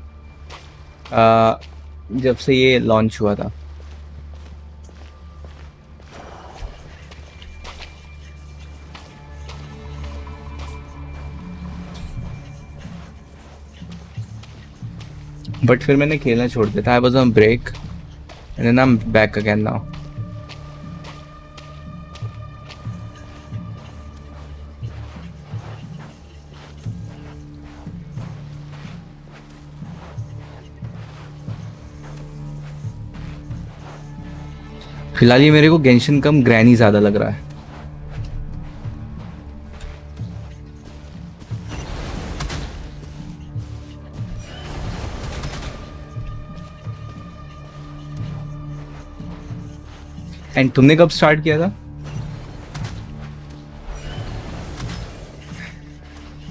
जब से ये लॉन्च हुआ था. But फिर मैंने खेलना छोड़ दिया था. I was on break, and then I'm back again now. फिलहाल ये मेरे को गेंशिन कम ग्रैनी ज्यादा लग रहा है. एंड तुमने कब स्टार्ट किया था?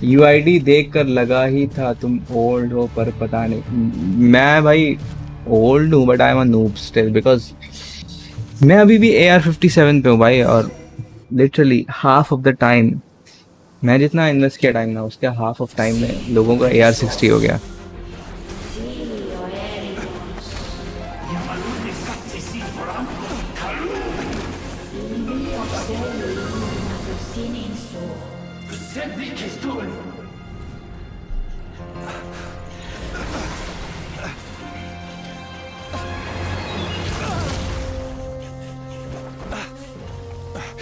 यूआईडी देख कर लगा ही था तुम ओल्ड हो, पर पता नहीं. मैं भाई ओल्ड हूँ but I am a noob still, because मैं अभी भी AR-57 पे हूँ भाई. और literally half of the time मैं जितना इन्वेस्ट किया टाइम ना, उसके हाफ ऑफ टाइम में लोगों का AR-60 हो गया.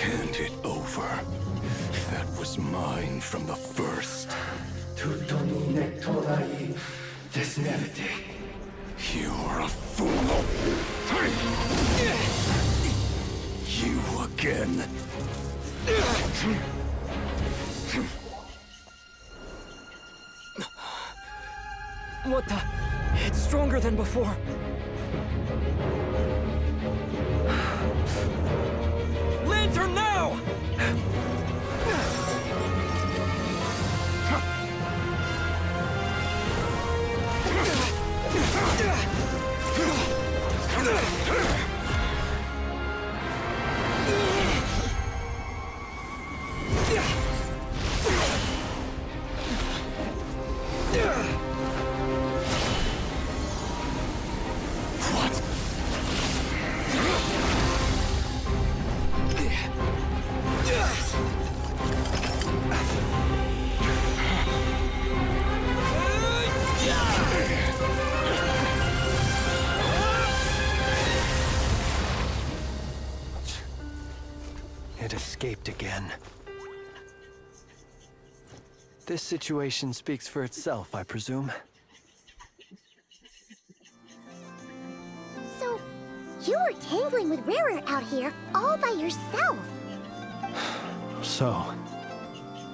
Hand it over. That was mine from the first. You're a fool. You again. What the? It's stronger than before. Lantern now! It escaped again. This situation speaks for itself, I presume. So, you were tangling with Rara out here all by yourself. So,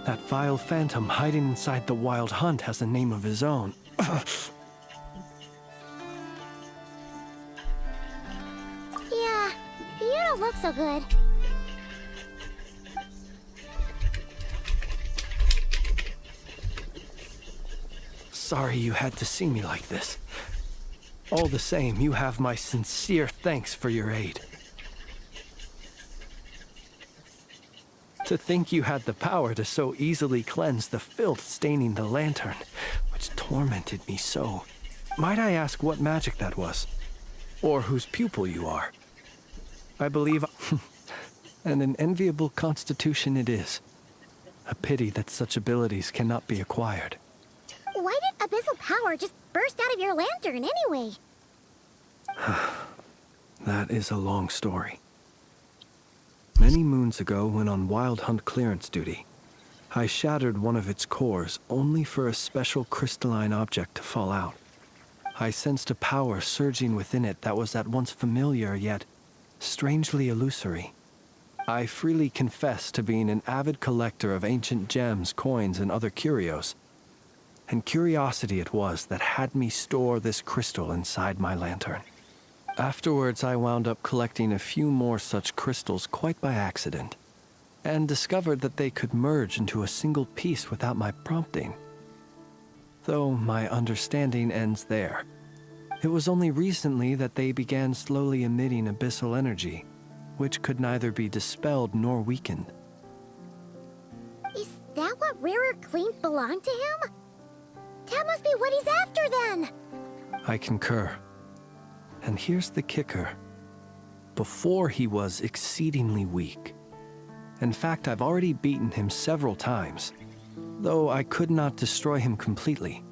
that vile phantom hiding inside the Wild Hunt has a name of his own. Yeah, you don't look so good. Sorry you had to see me like this. All the same, you have my sincere thanks for your aid. To think you had the power to so easily cleanse the filth staining the lantern, which tormented me so. Might I ask what magic that was? Or whose pupil you are? I believe... and an enviable constitution it is. A pity that such abilities cannot be acquired. Why did abyssal power just burst out of your lantern anyway? That is a long story. Many moons ago, when on Wild Hunt clearance duty, I shattered one of its cores only for a special crystalline object to fall out. I sensed a power surging within it that was at once familiar yet strangely illusory. I freely confess to being an avid collector of ancient gems, coins, and other curios. And curiosity it was that had me store this crystal inside my lantern. Afterwards, I wound up collecting a few more such crystals quite by accident, and discovered that they could merge into a single piece without my prompting. Though my understanding ends there. It was only recently that they began slowly emitting abyssal energy, which could neither be dispelled nor weakened. Is that what Rara claimed belonged to him? That must be what he's after then! I concur. And here's the kicker. Before he was exceedingly weak. In fact, I've already beaten him several times, though I could not destroy him completely.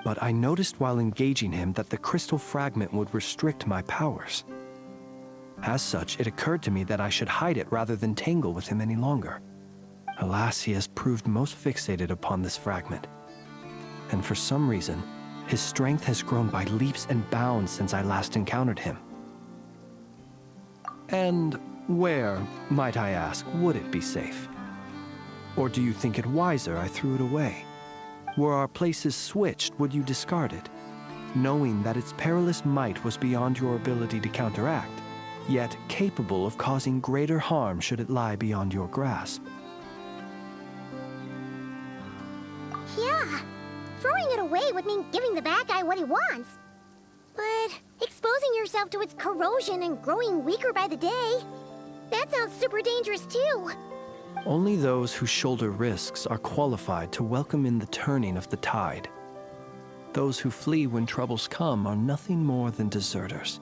but I noticed while engaging him that the crystal fragment would restrict my powers. As such, it occurred to me that I should hide it rather than tangle with him any longer. Alas, he has proved most fixated upon this fragment. And for some reason, his strength has grown by leaps and bounds since I last encountered him. And where, might I ask, would it be safe? Or do you think it wiser I threw it away? Were our places switched, would you discard it, knowing that its perilous might was beyond your ability to counteract, yet capable of causing greater harm should it lie beyond your grasp? Yeah, throwing it away would mean giving the bad guy what he wants. But exposing yourself to its corrosion and growing weaker by the day, that sounds super dangerous too. Only those who shoulder risks are qualified to welcome in the turning of the tide. Those who flee when troubles come are nothing more than deserters.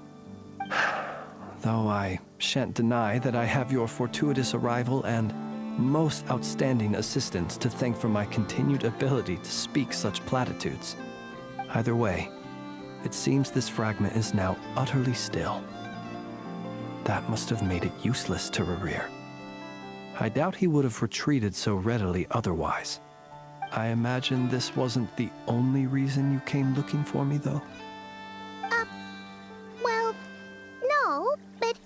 Though I shan't deny that I have your fortuitous arrival and most outstanding assistance to thank for my continued ability to speak such platitudes. Either way, it seems this fragment is now utterly still. That must have made it useless to Rerir. I doubt he would have retreated so readily otherwise. I imagine this wasn't the only reason you came looking for me, though? Well, no, but...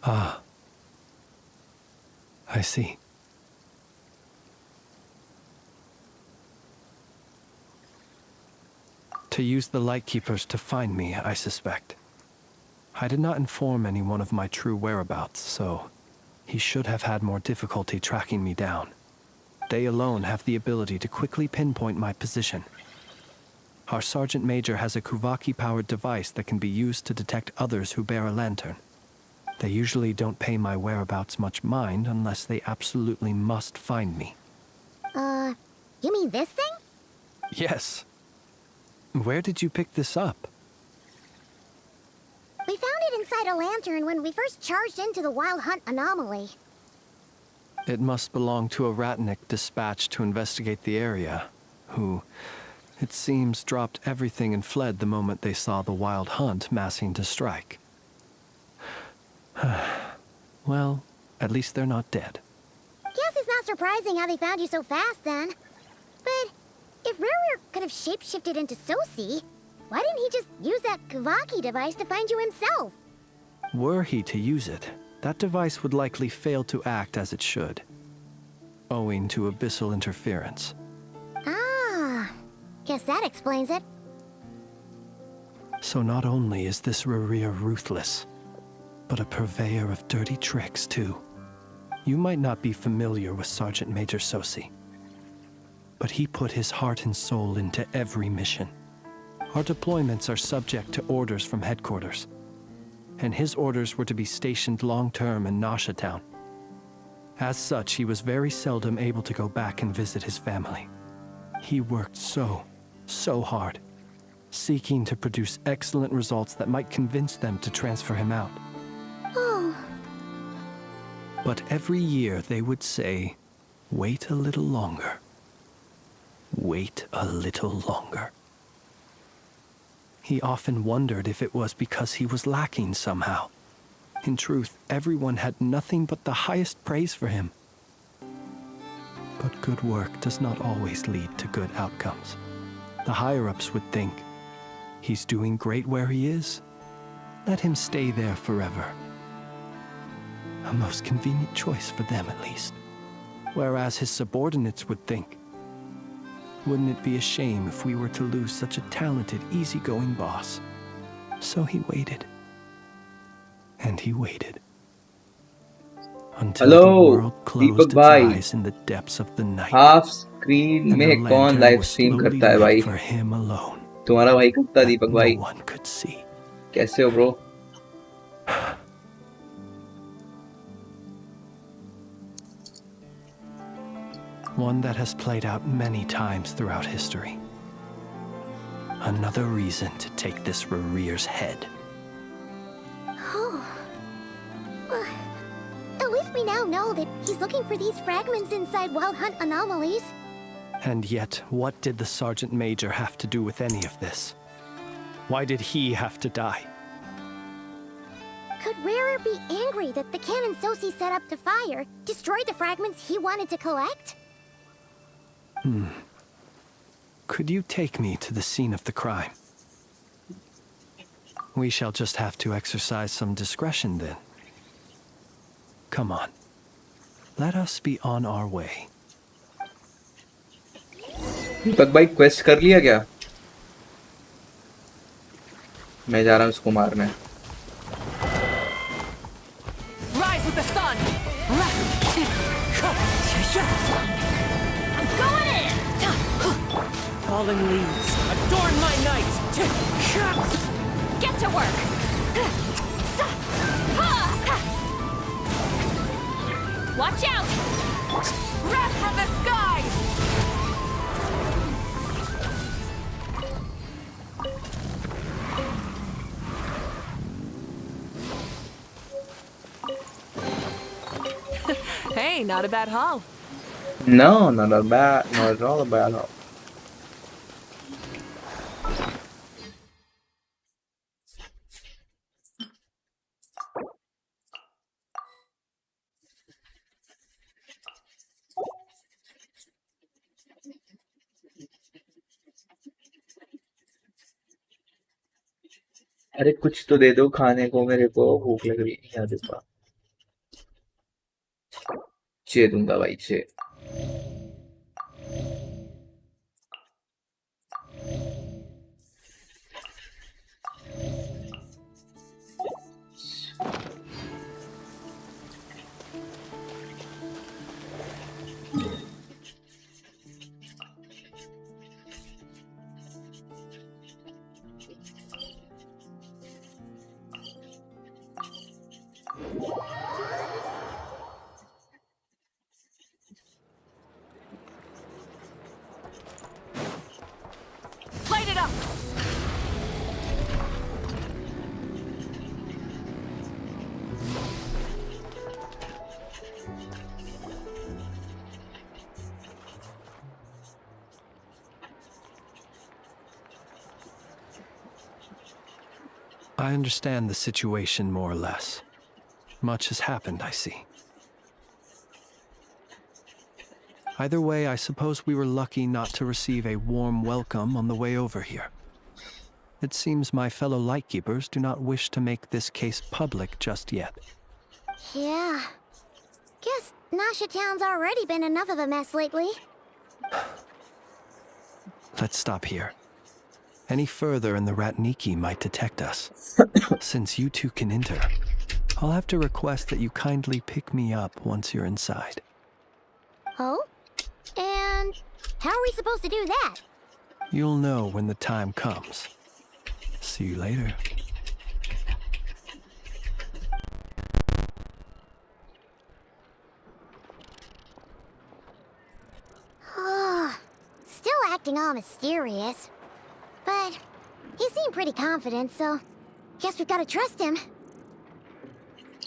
Ah. I see. To use the Lightkeepers to find me, I suspect. I did not inform anyone of my true whereabouts, so he should have had more difficulty tracking me down. They alone have the ability to quickly pinpoint my position. Our Sergeant Major has a Kuvaki-powered device that can be used to detect others who bear a lantern. They usually don't pay my whereabouts much mind unless they absolutely must find me. You mean this thing? Yes. Where did you pick this up? We found it inside a lantern when we first charged into the Wild Hunt anomaly. It must belong to a Ratnik dispatched to investigate the area, who, it seems, dropped everything and fled the moment they saw the Wild Hunt massing to strike. Well, at least they're not dead. Guess it's not surprising how they found you so fast, then. But if Rerir could have shapeshifted into Sosi, why didn't he just use that Kavaki device to find you himself? Were he to use it, that device would likely fail to act as it should, owing to abyssal interference. Ah, guess that explains it. So not only is this Rerir ruthless, but a purveyor of dirty tricks, too. You might not be familiar with Sergeant Major Sosi, but he put his heart and soul into every mission. Our deployments are subject to orders from headquarters, and his orders were to be stationed long-term in Nasha Town. As such, he was very seldom able to go back and visit his family. He worked so hard, seeking to produce excellent results that might convince them to transfer him out. Oh. But every year they would say, "Wait a little longer. Wait a little longer." He often wondered if it was because he was lacking somehow. In truth, everyone had nothing but the highest praise for him. But good work does not always lead to good outcomes. The higher-ups would think, he's doing great where he is. Let him stay there forever. A most convenient choice for them, at least. Whereas his subordinates would think, wouldn't it be a shame if we were to lose such a talented, easygoing boss? So he waited. And he waited. Until the world closed its eyes in the depths of the night. Half screen में कौन live stream करता है भाई? For him alone. तुम्हारा भाई करता है दीपक भाई. No one could see. कैसे हो bro? One that has played out many times throughout history. Another reason to take this Rerir's head. Oh. At least we now know that he's looking for these fragments inside Wild Hunt anomalies. And yet, what did the Sergeant Major have to do with any of this? Why did he have to die? Could Rarer be angry that the cannon Sosi set up to fire destroyed the fragments he wanted to collect? Could you take me to the scene of the crime? We shall just have to exercise some discretion then. Come on. Let us be on our way. तक भाई quest कर लिया क्या? मैं जा रहा हूँ उसको मारने. Rise with the sun! I'm going in! Fallen leaves, adorn my night! Get to work! Watch out! Wrath from the skies! Hey, not a bad haul. No, not at all a bad haul. अरे कुछ तो दे दो खाने को, मेरे को भूख लग रही है. याद है चे दूंगा भाई, चे. Light it up! I understand the situation more or less. Much has happened, I see. Either way, I suppose we were lucky not to receive a warm welcome on the way over here. It seems my fellow Lightkeepers do not wish to make this case public just yet. Yeah. Guess Nasha Town's already been enough of a mess lately. Let's stop here. Any further and the Ratniki might detect us. Since you two can enter, I'll have to request that you kindly pick me up once you're inside. Oh? And how are we supposed to do that? You'll know when the time comes. See you later. Still acting all mysterious. But he seemed pretty confident, so guess we've got to trust him.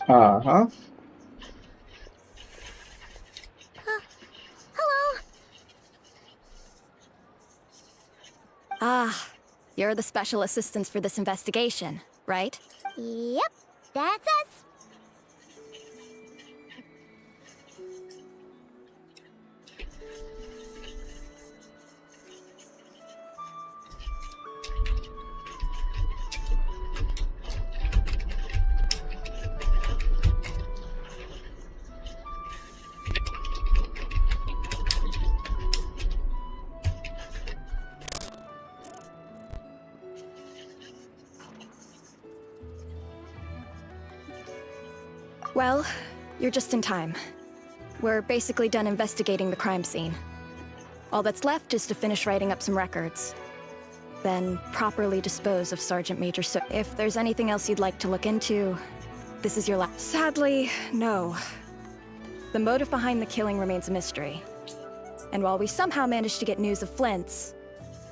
Uh-huh. Hello? Ah, you're the special assistants for this investigation, right? Yep, that's us. Well, you're just in time. We're basically done investigating the crime scene. All that's left is to finish writing up some records. Then properly dispose of Sergeant Major So. If there's anything else you'd like to look into, this is your last. Sadly, no. The motive behind the killing remains a mystery. And while we somehow managed to get news of Flint's,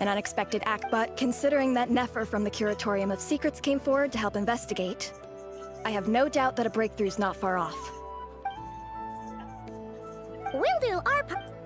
an unexpected act, but considering that Nefer from the Curatorium of Secrets came forward to help investigate, I have no doubt that a breakthrough's not far off. We'll do our part.